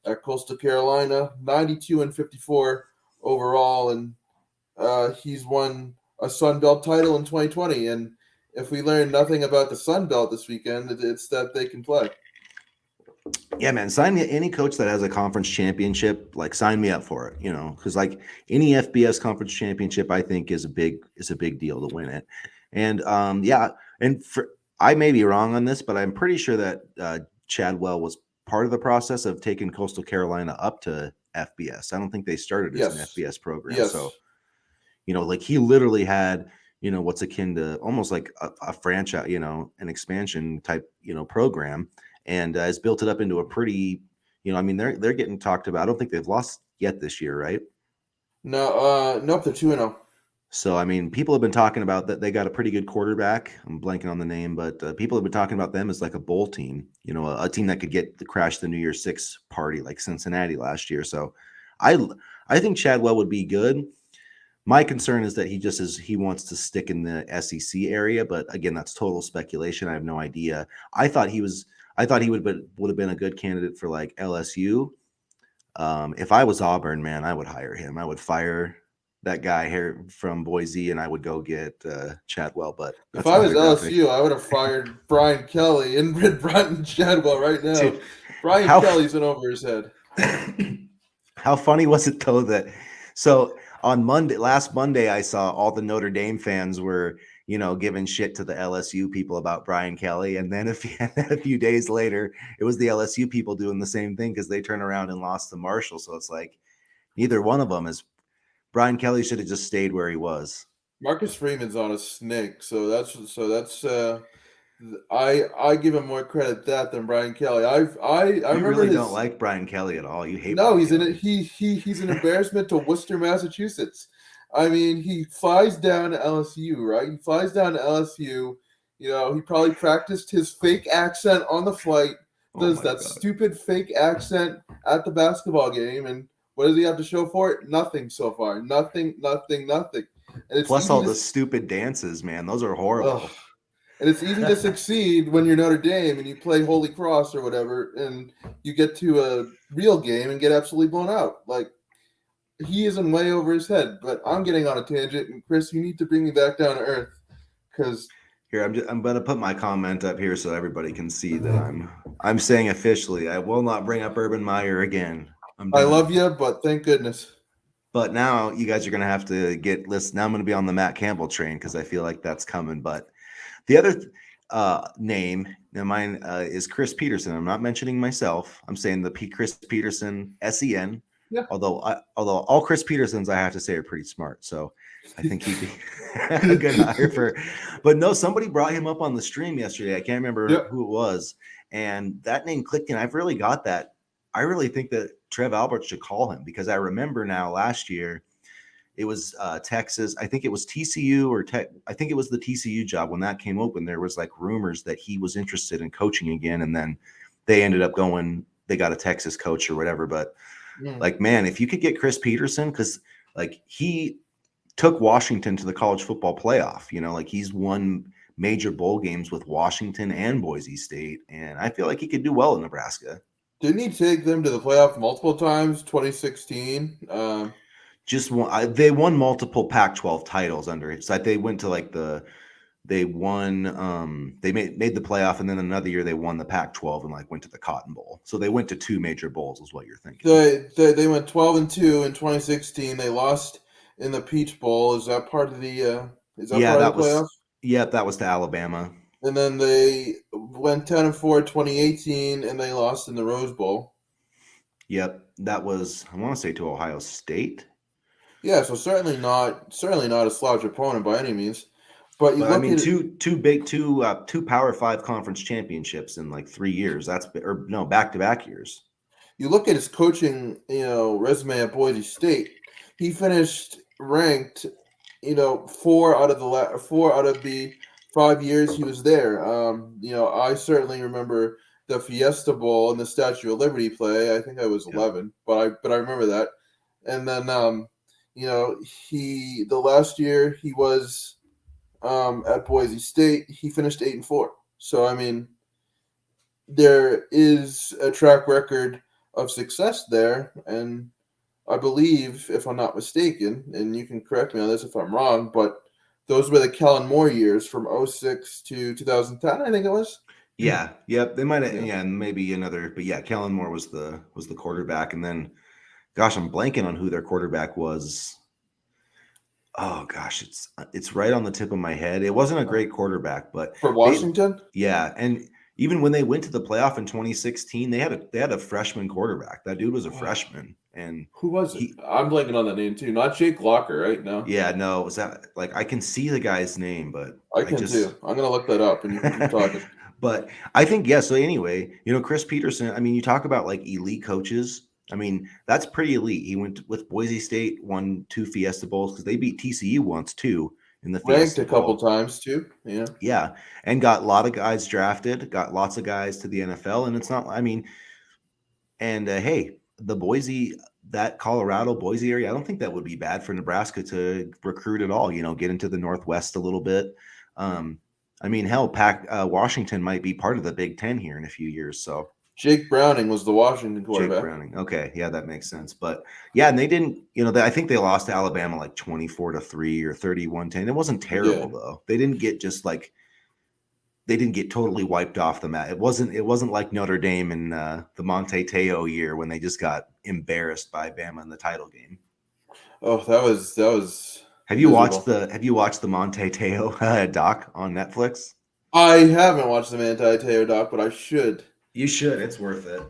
at Coastal Carolina, 92 and 54 overall, and he's won a Sun Belt title in 2020. And if we learn nothing about the Sun Belt this weekend, it's that they can play. Yeah, man, sign me any coach that has a conference championship. Like, sign me up for it. Because like any FBS conference championship, I think is a big deal to win it. And yeah, and I may be wrong on this, but I'm pretty sure that Chadwell was part of the process of taking Coastal Carolina up to FBS. I don't think they started as an Yes. FBS program. Yes. So like he literally had what's akin to almost like a franchise, an expansion type program, and has built it up into a pretty I mean they're getting talked about. I don't think they've lost yet this year, right? No, nope, they're 2 and 0. So I mean, people have been talking about that they got a pretty good quarterback. I'm blanking on the name, but people have been talking about them as like a bowl team, a team that could get the crash the New Year's Six party like Cincinnati last year. So I I think Chadwell would be good. My concern is that he wants to stick in the SEC area, but again, that's total speculation. I have no idea. I thought he would have been a good candidate for like LSU. If I was Auburn, man, I would hire him. I would fire that guy here from Boise, and I would go get Chadwell. But If that's I was another topic. LSU, I would have fired Brian Kelly and rid Brenton Chadwell right now. Dude, Brian how Kelly's in over his head. how funny was it though that so on last Monday, I saw all the Notre Dame fans were giving shit to the LSU people about Brian Kelly, and then a few days later, it was the LSU people doing the same thing because they turned around and lost to Marshall. So it's like neither one of them is. Brian Kelly should have just stayed where he was. Marcus Freeman's on a snake, so that's I give him more credit that than Brian Kelly. I You remember really don't his like Brian Kelly at all. You hate no, Brian he's Kelly. he's an embarrassment to Worcester, Massachusetts. I mean, he flies down to LSU, right? He flies down to LSU. He probably practiced his fake accent on the flight, Oh does my that god. stupid fake accent at the basketball game, and what does he have to show for it? Nothing so far. Nothing, nothing, nothing. And it's Plus easy all to the stupid dances, man. Those are ugh, horrible. and it's easy to succeed when you're Notre Dame and you play Holy Cross or whatever, and you get to a real game and get absolutely blown out. Like, he isn't way over his head. But I'm getting on a tangent, and Chris, you need to bring me back down to earth because Here, I'm gonna put my comment up here so everybody can see that I'm saying officially I will not bring up Urban Meyer again. I'm I done. love you, but thank goodness. But now you guys are gonna have to get listen. Now I'm gonna be on the Matt Campbell train because I feel like that's coming. But the other name now mine is Chris Petersen. I'm not mentioning myself. I'm saying Chris Petersen SEN. Yeah. Although all Chris Petersens I have to say are pretty smart, so I think he'd be a good hire for. But no, somebody brought him up on the stream yesterday. I can't remember Yep. who it was, and that name clicked in. I've really got that. I really think that Trev Alberts should call him because I remember now last year it was Texas. I think it was TCU or Tech. I think it was the TCU job when that came open. There was like rumors that he was interested in coaching again, and then they ended up going. They got a Texas coach or whatever. But like, man, if you could get Chris Petersen, because like he took Washington to the college football playoff. Like he's won major bowl games with Washington and Boise State, and I feel like he could do well in Nebraska. Didn't he take them to the playoff multiple times? 2016. Just one, they won multiple Pac-12 titles under it. So they went to like they won they made the playoff, and then another year they won the Pac-12 and like went to the Cotton Bowl. So they went to two major bowls is what you're thinking. They went 12-2 in 2016. They lost in the Peach Bowl. Is that part of the Yeah, that was playoffs? that was to Alabama. And then they went 10-4 in 2018, and they lost in the Rose Bowl. Yep, that was I want to say to Ohio State. Yeah, so certainly not a slouch opponent by any means. But you But I look mean, at it, two Power Five conference championships in like 3 years. That's or no, back-to-back years. you look at his coaching, resume at Boise State. He finished ranked, 4 out of the 5 years he was there. I certainly remember the Fiesta Bowl and the Statue of Liberty play. I think I was Yep. 11, but I remember that. And then, you know, he the last year he was at Boise State, he finished 8-4. So I mean, there is a track record of success there, and I believe, if I'm not mistaken, and you can correct me on this if I'm wrong, but those were the Kellen Moore years from '06 to 2010, I think it was. Yeah, yep. They might have, Yeah. yeah, and maybe another, but yeah, Kellen Moore was the quarterback, and then, gosh, I'm blanking on who their quarterback was. Oh gosh, it's right on the tip of my head. It wasn't a great quarterback, but For they, Washington? yeah, and even when they went to the playoff in 2016, they had a freshman quarterback. That dude was a freshman, and Who was it? he, I'm blanking on that name too. Not Jake Locker, right? No. yeah, no, was that like I can see the guy's name, but I I can just too. I'm going to look that up and you can keep talking. but I think, yeah. So anyway, Chris Petersen. I mean, you talk about like elite coaches. I mean, that's pretty elite. He went with Boise State, won 2 Fiesta Bowls because they beat TCU once too in the Ranked Fiesta a couple Bowl. times too. Yeah. Yeah, and got a lot of guys drafted, got lots of guys to the NFL, and it's not. I mean, and hey, the Boise, that Colorado Boise area, I don't think that would be bad for Nebraska to recruit at all. Get into the Northwest a little bit. Um, I mean, hell, Washington might be part of the Big Ten here in a few years. So Jake Browning was the Washington Jake quarterback. Browning, okay, yeah, that makes sense. But yeah, and they didn't. I think they lost to Alabama like 24-3 or 31-10. It wasn't Yeah. terrible though. They didn't get just like they didn't get totally wiped off the mat. It wasn't like Notre Dame in the Monte Teo year when they just got embarrassed by Bama in the title game. Oh, that was Have you watched miserable. the Have you watched the Monte Teo doc on Netflix? I haven't watched the Manti Te'o doc, but I should. You should. It's worth it.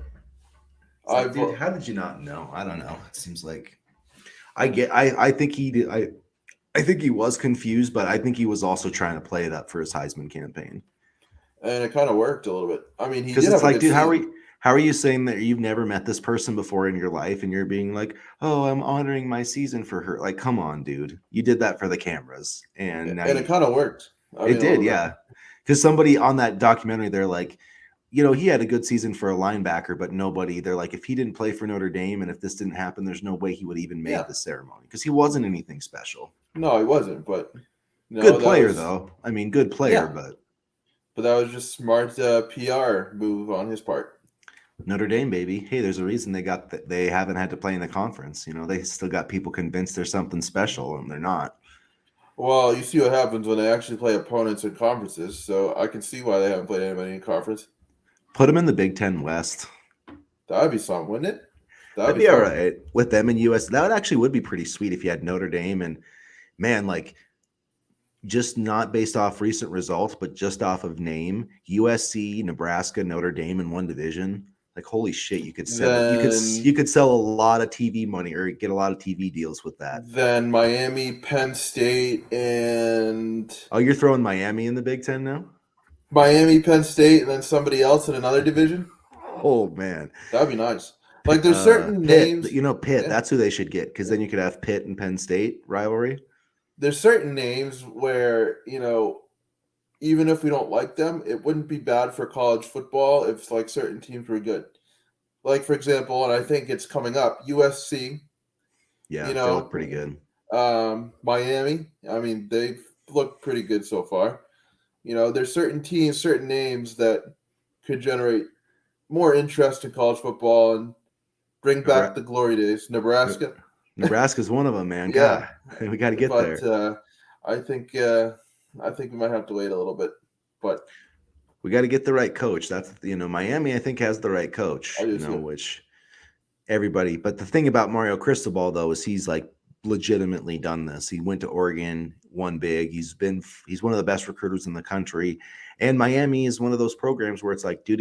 It's like, I've dude, how did you not know? I don't know. It seems like I think he did. I think he was confused, but I think he was also trying to play it up for his Heisman campaign. and it kind of worked a little bit. I mean, he Because did it's have a like, good dude, season. how are you saying that you've never met this person before in your life and you're being like, oh, I'm honoring my season for her? Like, come on, dude. You did that for the cameras. And now And it kind of worked. I it mean, a did, little bit. yeah. Because somebody on that documentary, they're like, he had a good season for a linebacker, but they're like, if he didn't play for Notre Dame and if this didn't happen, there's no way he would even make Yeah. the ceremony because he wasn't anything special. No, he wasn't, but Good that player, was though. I mean, good player, yeah. but But that was just smart PR move on his part. Notre Dame, baby. Hey, there's a reason they haven't had to play in the conference. They still got people convinced there's something special, and they're not. Well, you see what happens when they actually play opponents in conferences, so I can see why they haven't played anybody in conference. Put them in the Big Ten West. That'd be something, wouldn't it? That'd That'd be be all fun. right with them in US. That would be pretty sweet if you had Notre Dame and man, like just not based off recent results, but just off of name, USC, Nebraska, Notre Dame in one division. Like holy shit, you could sell it. Then You could sell a lot of TV money or get a lot of TV deals with that. then Miami, Penn State, and Oh, you're throwing Miami in the Big Ten now? Miami, Penn State, and then somebody else in another division. Oh man, That'd be nice. Like there's certain Pitt. names. Pitt. Yeah, That's who they should get because then you could have Pitt and Penn State rivalry. there's certain names where even if we don't like them, it wouldn't be bad for college football if like certain teams were good. Like for example, and I think it's coming up, USC. Yeah, You they look know, pretty good. Miami. I mean, they've looked pretty good so far. There's certain teams, certain names that could generate more interest in college football and bring back Nebra- the glory days. Nebraska, Nebraska's one of them, man. yeah, God, we got to get but there. I think uh, I think we might have to wait a little bit. But We got to get the right coach. That's Miami. I think has the right coach. I do too. Which everybody. But the thing about Mario Cristobal though is he's like legitimately done this. He went to Oregon, won big. He's one of the best recruiters in the country. And Miami is one of those programs where it's like, dude,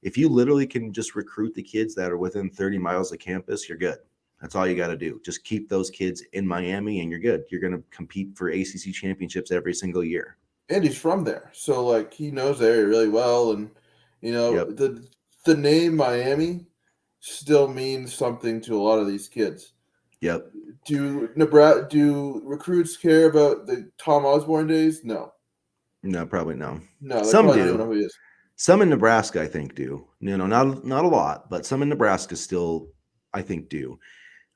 if you literally can just recruit the kids that are within 30 miles of campus, you're good. That's all you got to do. Just keep those kids in Miami, and you're good. You're going to compete for ACC championships every single year. And he's from there, so like he knows the area really well, and Yep. the name Miami still means something to a lot of these kids. Yep. Do recruits care about the Tom Osborne days? No, No, probably no. no, they Some probably don't even know do. who he is. Some in Nebraska, I think, do. Not a lot, but some in Nebraska still, I think, do.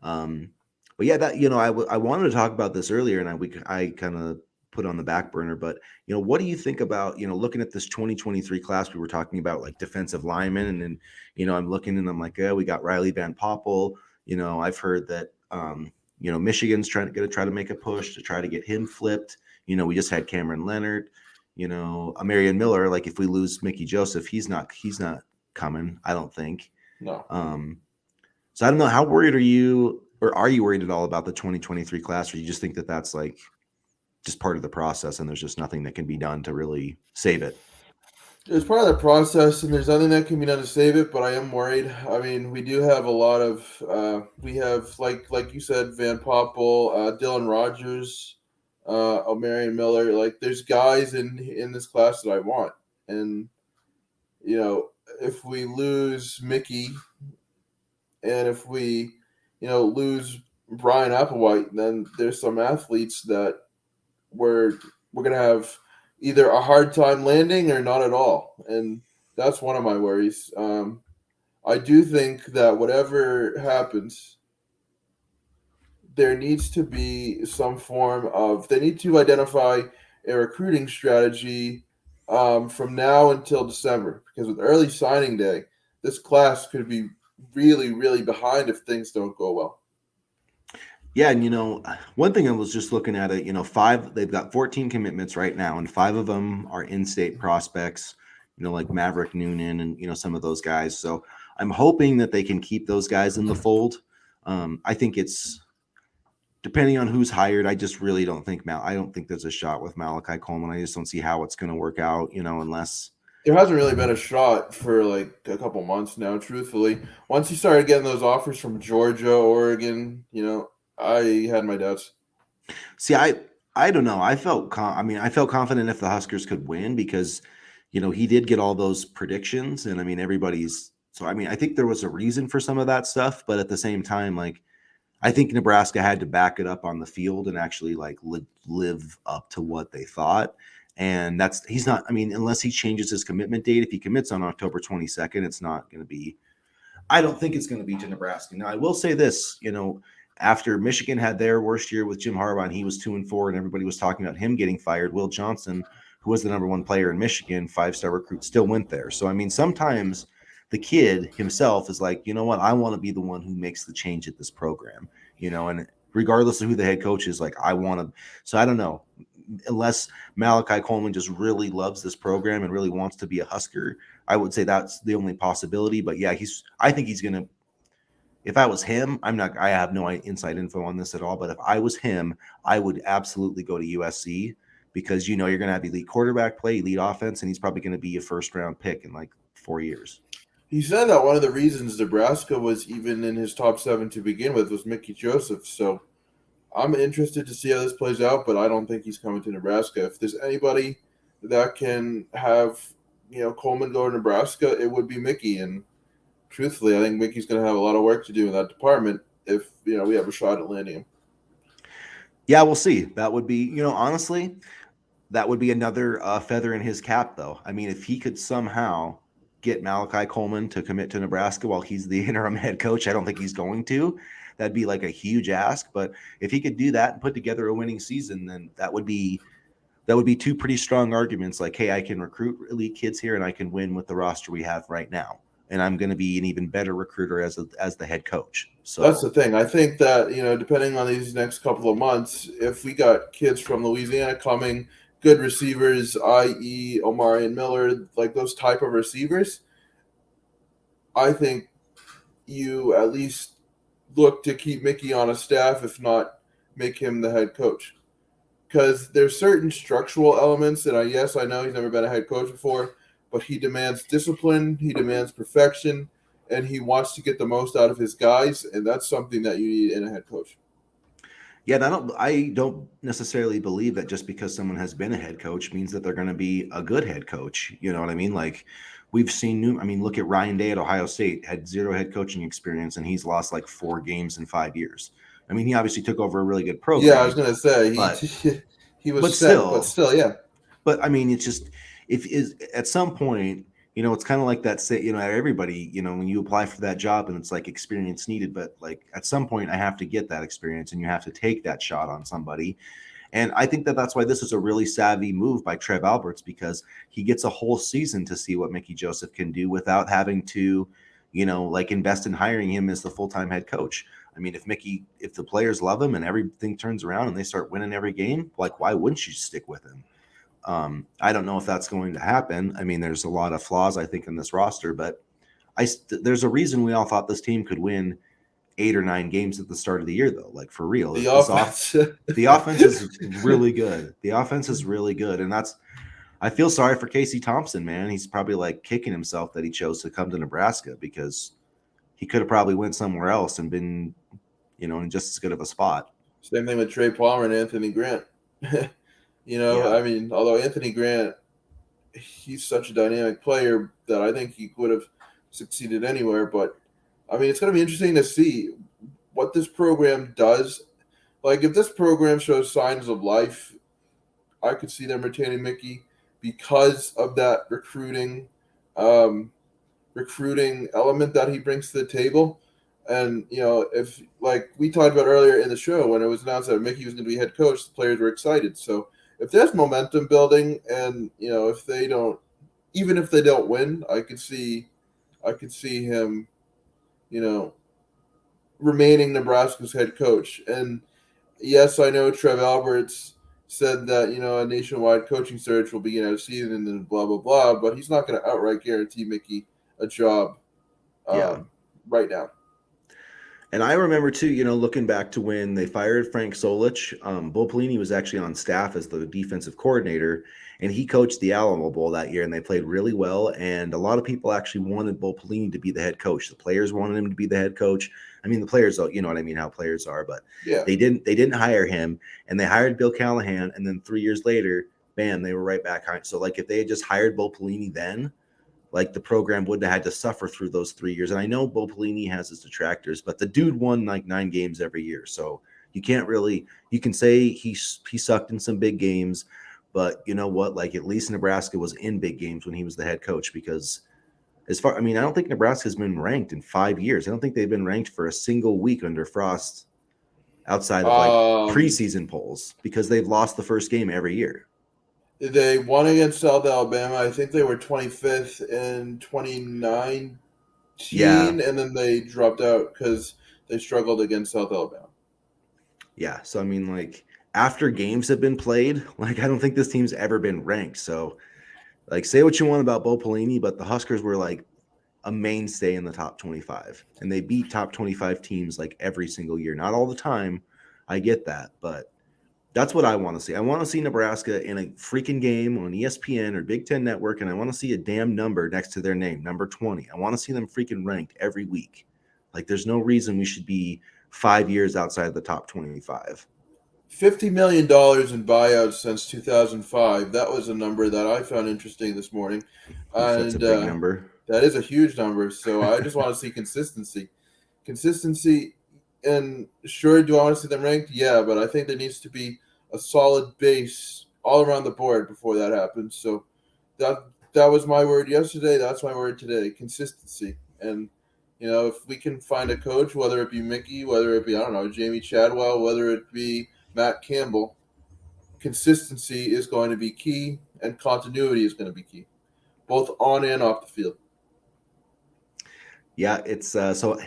Um, but yeah, that I wanted to talk about this earlier, and I kind of put on the back burner. But what do you think about looking at this 2023 class? We were talking about like defensive linemen, and then I'm looking and I'm like, we got Riley Van Poppel. I've heard that Michigan's going to try to make a push to try to get him flipped. We just had Cameron Leonard. Marion Miller. Like if we lose Mickey Joseph, he's not coming. I don't think. No. So I don't know. How worried are you, or are you worried at all about the 2023 class, or you just think that that's like just part of the process and there's just nothing that can be done to really save it? It's part of the process, and there's nothing that can be done to save it. But I am worried. I mean, we do have a lot of. We have like you said, Van Poppel, Dylan Rogers, Marion Miller. Like, there's guys in this class that I want, and if we lose Mickey, and if we lose Brian Applewhite, then there's some athletes that we're gonna have either a hard time landing or not at all, and that's one of my worries. I do think that whatever happens, there needs to be some form of. They need to identify a recruiting strategy from now until December, because with early signing day, this class could be really, really behind if things don't go well. Yeah, and one thing I was just looking at it, they've got 14 commitments right now, and 5 of them are in-state prospects, like Maverick Noonan and some of those guys. So I'm hoping that they can keep those guys in the fold. I think it's depending on who's hired. I just really don't think I don't think there's a shot with Malachi Coleman. I just don't see how it's going to work out, unless There hasn't really been a shot for like a couple months now, truthfully. Once he started getting those offers from Georgia, Oregon, I had my doubts. See, I don't know. I felt confident if the Huskers could win because, he did get all those predictions, and I mean everybody's. So I mean, I think there was a reason for some of that stuff, but at the same time, like I think Nebraska had to back it up on the field and actually like live up to what they thought. And he's not. I mean, unless he changes his commitment date, if he commits on October 22nd, it's not going to be. I don't think it's going to be to Nebraska. Now, I will say this, after Michigan had their worst year with Jim Harbaugh, and he was 2-4, and everybody was talking about him getting fired, Will Johnson, who was the number 1 player in Michigan, 5-star recruit, still went there. So, I mean, sometimes the kid himself is like, you know what, I want to be the one who makes the change at this program, and regardless of who the head coach is, like, I want to. So, I don't know. Unless Malachi Coleman just really loves this program and really wants to be a Husker, I would say that's the only possibility. But yeah, I think he's going to. If I was him, I have no inside info on this at all, but if I was him, I would absolutely go to USC because you're going to have elite quarterback play, elite offense, and he's probably going to be a first-round pick in like 4 years. He said that one of the reasons Nebraska was even in his top 7 to begin with was Mickey Joseph. So I'm interested to see how this plays out, but I don't think he's coming to Nebraska. If there's anybody that can have Coleman go to Nebraska, it would be Mickey. And truthfully, I think Mickey's going to have a lot of work to do in that department if we have a shot at landing him. Yeah, we'll see. That would be, honestly, that would be another feather in his cap, though. I mean, if he could somehow get Malachi Coleman to commit to Nebraska while he's the interim head coach, I don't think he's going to. That'd be like a huge ask. But if he could do that and put together a winning season, then that would be 2 pretty strong arguments. Like, hey, I can recruit elite kids here, and I can win with the roster we have right now. And I'm going to be an even better recruiter as the head coach. So that's the thing. I think that, depending on these next couple of months, if we got kids from Louisiana coming, good receivers, i.e. Omari and Miller, like those type of receivers, I think you at least look to keep Mickey on a staff, if not make him the head coach. Because there's certain structural elements, and I know he's never been a head coach before, but he demands discipline, he demands perfection, and he wants to get the most out of his guys, and that's something that you need in a head coach. Yeah, and I don't necessarily believe that just because someone has been a head coach means that they're going to be a good head coach. You know what I mean? Like we've seen new. I mean, look at Ryan Day at Ohio State, had zero head coaching experience, and he's lost like 4 games in 5 years. I mean, he obviously took over a really good Yeah, I was program, gonna say but he was but set, but still, still, yeah. but I mean, it's just if is at some point, it's kind of like that. Say, everybody, when you apply for that job and it's like experience needed, but like at some point, I have to get that experience, and you have to take that shot on somebody. And I think that that's why this is a really savvy move by Trev Alberts because he gets a whole season to see what Mickey Joseph can do without having to, like invest in hiring him as the full time head coach. I mean, if the players love him and everything turns around and they start winning every game, like why wouldn't you stick with him? I don't know if that's going to happen. I mean, there's a lot of flaws I think in this roster, but there's a reason we all thought this team could win 8 or 9 games at the start of the year, though. Like for real, The this off offense. the offense is really good. The offense is really good, and I feel sorry for Casey Thompson, man. He's probably like kicking himself that he chose to come to Nebraska because he could have probably went somewhere else and been, in just as good of a spot. Same thing with Trey Palmer and Anthony Grant. Yeah, I mean, although Anthony Grant, he's such a dynamic player that I think he would have succeeded anywhere. But I mean, it's going to be interesting to see what this program does. Like, if this program shows signs of life, I could see them retaining Mickey because of that um, recruiting element that he brings to the table. And if like we talked about earlier in the show when it was announced that Mickey was going to be head coach, the players were excited. So if there's momentum building, and if they don't, even if they don't win, I could see him, you know, remaining Nebraska's head coach. And yes, I know Trev Alberts said that a nationwide coaching search will begin at a season and blah blah blah, but he's not going to outright guarantee Mickey a job yeah. right now. And I remember too, looking back to when they fired Frank Solich, Bo Pelini was actually on staff as the defensive coordinator, and he coached the Alamo Bowl that year, and they played really well. And a lot of people actually wanted Bo Pelini to be the head coach. The players wanted him to be the head coach. I mean, the players, you know what I mean, how players are, but Yeah. they didn't hire him, and they hired Bill Callahan, and then 3 years later, bam, they were right back. So like if they had just hired Bo Pelini then, like the program wouldn't have had to suffer through those 3 years. And I know Bo Pelini has his detractors, but the dude won like 9 games every year. So you can't really, you can say he sucked in some big games, but you know what? Like at least Nebraska was in big games when he was the head coach because I mean, I don't think Nebraska's been ranked in 5 years. I don't think they've been ranked for a single week under Frost outside of like Um, preseason polls because they've lost the first game every year. they won against South Alabama. I think they were 25th in 2019, Yeah. and then they dropped out because they struggled against South Alabama. Yeah. So I mean, like after games have been played, like I don't think this team's ever been ranked. So like say what you want about Bo Pelini, but the Huskers were like a mainstay in the top 25. And they beat top 25 teams like every single year. Not all the time. I get that, but that's what I want to see. I want to see Nebraska in a freaking game on ESPN or Big Ten Network, and I want to see a damn number next to their name, number 20. I want to see them freaking ranked every week. Like, there's no reason we should be 5 years outside of the top 25. $50 million in buyouts since 2005. That was a number that I found interesting this morning, Oof, that's a and big number. that is a huge number. So I just want to see consistency. And sure, do I want to see them ranked? Yeah, but I think there needs to be a solid base all around the board before that happens. So that that was my word yesterday. That's my word today. Consistency. And if we can find a coach, whether it be Mickey, whether it be I don't know Jamie Chadwell, whether it be Matt Campbell, consistency is going to be key, and continuity is going to be key, both on and off the field. Yeah, it's so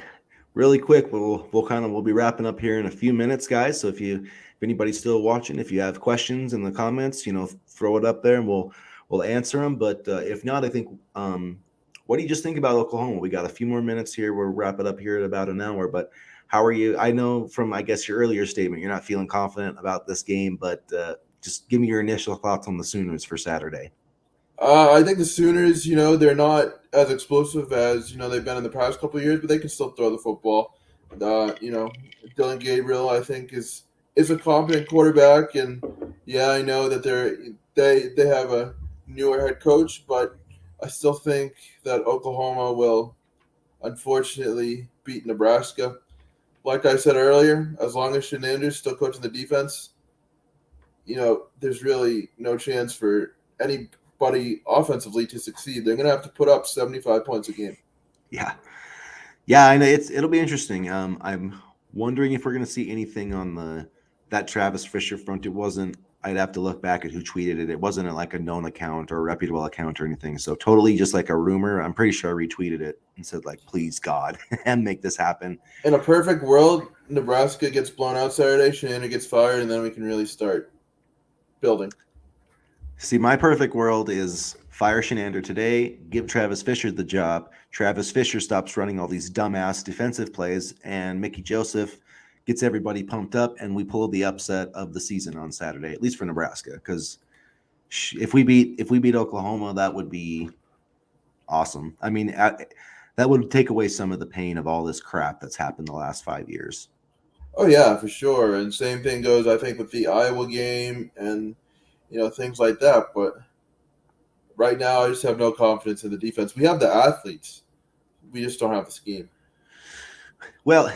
really quick. We'll be wrapping up here in a few minutes, guys. So if anybody's still watching, if you have questions in the comments, throw it up there and we'll answer them. But if not, I think what do you just think about Oklahoma? We got a few more minutes here. We'll wrap it up here at about an hour. But how are you? I know from I guess your earlier statement, you're not feeling confident about this game, but just give me your initial thoughts on the Sooners for Saturday. I think the Sooners, they're not as explosive as they've been in the past couple of years, but they can still throw the football. Dylan Gabriel, I think, is a competent quarterback, and yeah, I know that they have a newer head coach, but I still think that Oklahoma will unfortunately beat Nebraska. Like I said earlier, as long as Shenander's still coaching the defense, there's really no chance for anybody offensively to succeed. They're going to have to put up 75 points a game. Yeah. Yeah, I know it'll be interesting. I'm wondering if we're going to see anything on that Travis Fisher front. It wasn't. I'd have to look back at who tweeted it. It wasn't like a known account or a reputable account or anything. So totally just like a rumor. I'm pretty sure I retweeted it and said like, "Please God, and make this happen." In a perfect world, Nebraska gets blown out Saturday, Shenandoah gets fired, and then we can really start building. See, my perfect world is fire Shenander today, give Travis Fisher the job. Travis Fisher stops running all these dumbass defensive plays, and Mickey Joseph gets everybody pumped up, and we pull the upset of the season on Saturday, at least for Nebraska. Because if we beat Oklahoma, that would be awesome. I mean, that would take away some of the pain of all this crap that's happened the last 5 years. Oh yeah, for sure. And same thing goes, I think, with the Iowa game and things like that. But right now, I just have no confidence in the defense. We have the athletes, we just don't have the scheme. Well,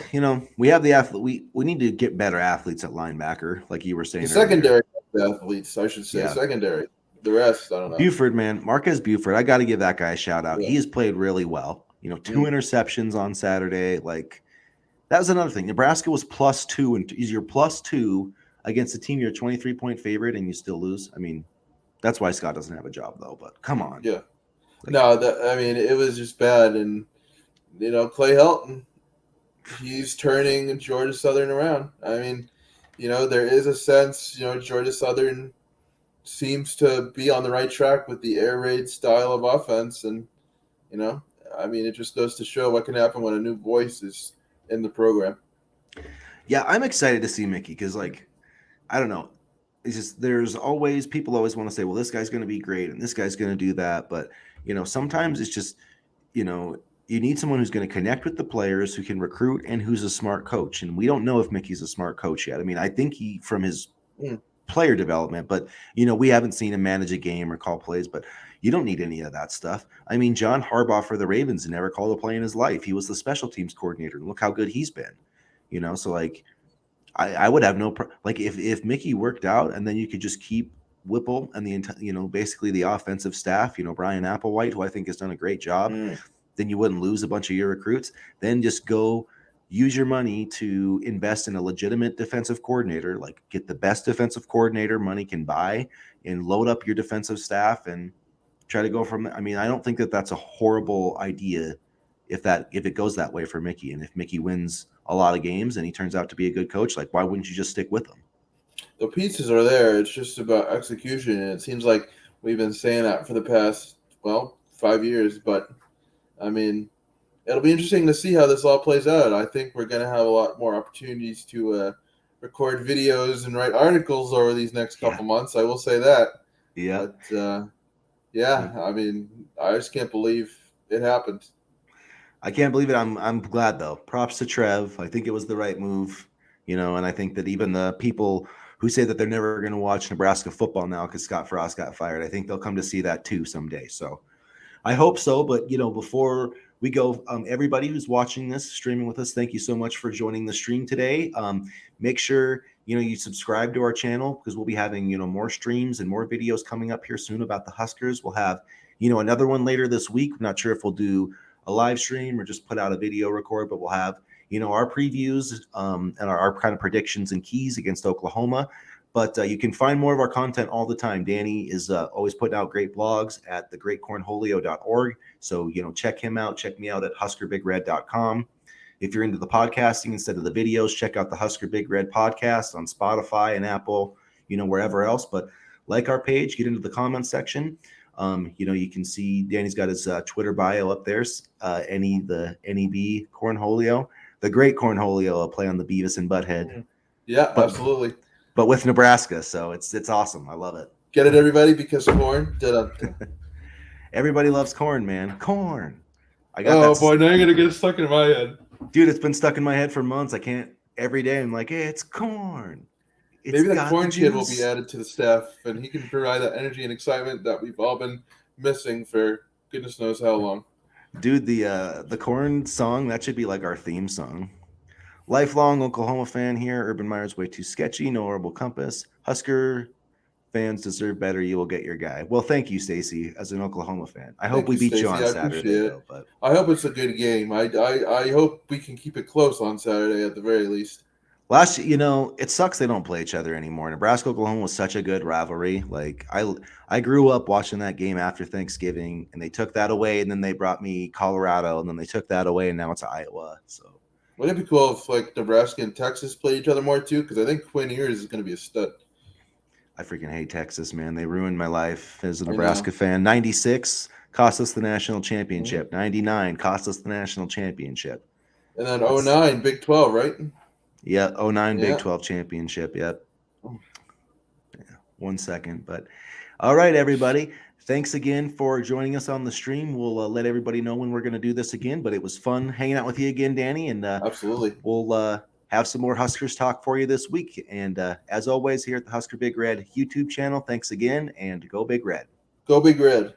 we have the athlete. We need to get better athletes at linebacker, like you were saying. The secondary athletes, I should say, Yeah. Secondary. The rest, I don't know. Buford, man, Marquez Buford. I got to give that guy a shout out. Yeah. He has played really well. 2 interceptions on Saturday. Like that was another thing. Nebraska was +2, and you're +2 against a team you're a 23-point favorite, and you still lose. I mean, that's why Scott doesn't have a job, though. But come on. Yeah. No, it was just bad, and Clay Helton, he's turning Georgia Southern around. I mean, there is a sense, Georgia Southern seems to be on the right track with the air raid style of offense, and it just goes to show what can happen when a new voice is in the program. Yeah, I'm excited to see Mickey because, like, I don't know. It's just people always want to say, well, this guy's going to be great and this guy's going to do that. But, sometimes it's just, you need someone who's going to connect with the players, who can recruit, and who's a smart coach. And we don't know if Mickey's a smart coach yet. I mean, I think from his player development, but, we haven't seen him manage a game or call plays, but you don't need any of that stuff. I mean, John Harbaugh for the Ravens never called a play in his life. He was the special teams coordinator. And look how good he's been, so like, I would have no like if Mickey worked out, and then you could just keep Whipple and the basically the offensive staff, Brian Applewhite, who I think has done a great job, then you wouldn't lose a bunch of your recruits. Then just go use your money to invest in a legitimate defensive coordinator, like get the best defensive coordinator money can buy, and load up your defensive staff and try to go from. I mean, I don't think that that's a horrible idea if it goes that way for Mickey, and if Mickey wins a lot of games and he turns out to be a good coach, like why wouldn't you just stick with him? The pieces are there. It's just about execution, and it seems like we've been saying that for the past 5 years. But I mean, it'll be interesting to see how this all plays out. I think we're going to have a lot more opportunities to record videos and write articles over these next couple months. I will say that. Yeah. But, I mean, I just can't believe it happened. I can't believe it. I'm glad, though. Props to Trev. I think it was the right move, and I think that even the people who say that they're never going to watch Nebraska football now because Scott Frost got fired, I think they'll come to see that too someday. So I hope so. But, before we go, everybody who's watching this, streaming with us, thank you so much for joining the stream today. Make sure, you subscribe to our channel because we'll be having, more streams and more videos coming up here soon about the Huskers. We'll have, another one later this week. I'm not sure if we'll do a live stream or just put out a video record, but we'll have, our previews and our kind of predictions and keys against Oklahoma. But you can find more of our content all the time. Danny is always putting out great blogs at thegreatcornholio.org. So, check him out. Check me out at huskerbigred.com. If you're into the podcasting instead of the videos, check out the Husker Big Red podcast on Spotify and Apple, wherever else. But like our page, get into the comments section. You can see Danny's got his Twitter bio up there. The NEB Cornholio, the Great Cornholio, play on the Beavis and Butthead. Yeah, absolutely. But with Nebraska, so it's awesome. I love it. Get it, everybody, because corn. Everybody loves corn, man. Corn. I got Oh that. boy, now you're gonna get it stuck in my head. Dude, it's been stuck in my head for months. I can't, every day I'm like, hey, it's corn. It's Maybe the got the corn kid will be juice. added to the staff, and he can provide that energy and excitement that we've all been missing for goodness knows how long. Dude, the corn song, that should be like our theme song. Lifelong Oklahoma fan here. Urban Meyer's way too sketchy. No horrible compass. Husker fans deserve better. You will get your guy. Well, thank you, Stacy, as an Oklahoma fan. I hope Thank we you, beat you Stacy. on I Saturday, appreciate it. though. But I hope it's a good game. I hope we can keep it close on Saturday at the very least. last, it sucks they don't play each other anymore. Nebraska Oklahoma was such a good rivalry. Like I grew up watching that game after Thanksgiving, and they took that away, and then they brought me Colorado, and then they took that away, and now it's Iowa. So Wouldn't it be cool if like Nebraska and Texas play each other more too? Because I think Quinn Ewers is going to be a stud. I freaking hate Texas, man. They ruined my life as a I know. Nebraska fan. 96 cost us the national Mhm. championship. 99 cost us the national championship. And then That's '09 Big 12, right? yeah, '09 Big Yeah. 12 championship. Yep. Yeah, 1 second. But all right, everybody. Thanks again for joining us on the stream. We'll let everybody know when we're going to do this again. But it was fun hanging out with you again, Danny. And Absolutely. we'll have some more Huskers talk for you this week. And as always, here at the Husker Big Red YouTube channel, thanks again and go Big Red. Go Big Red.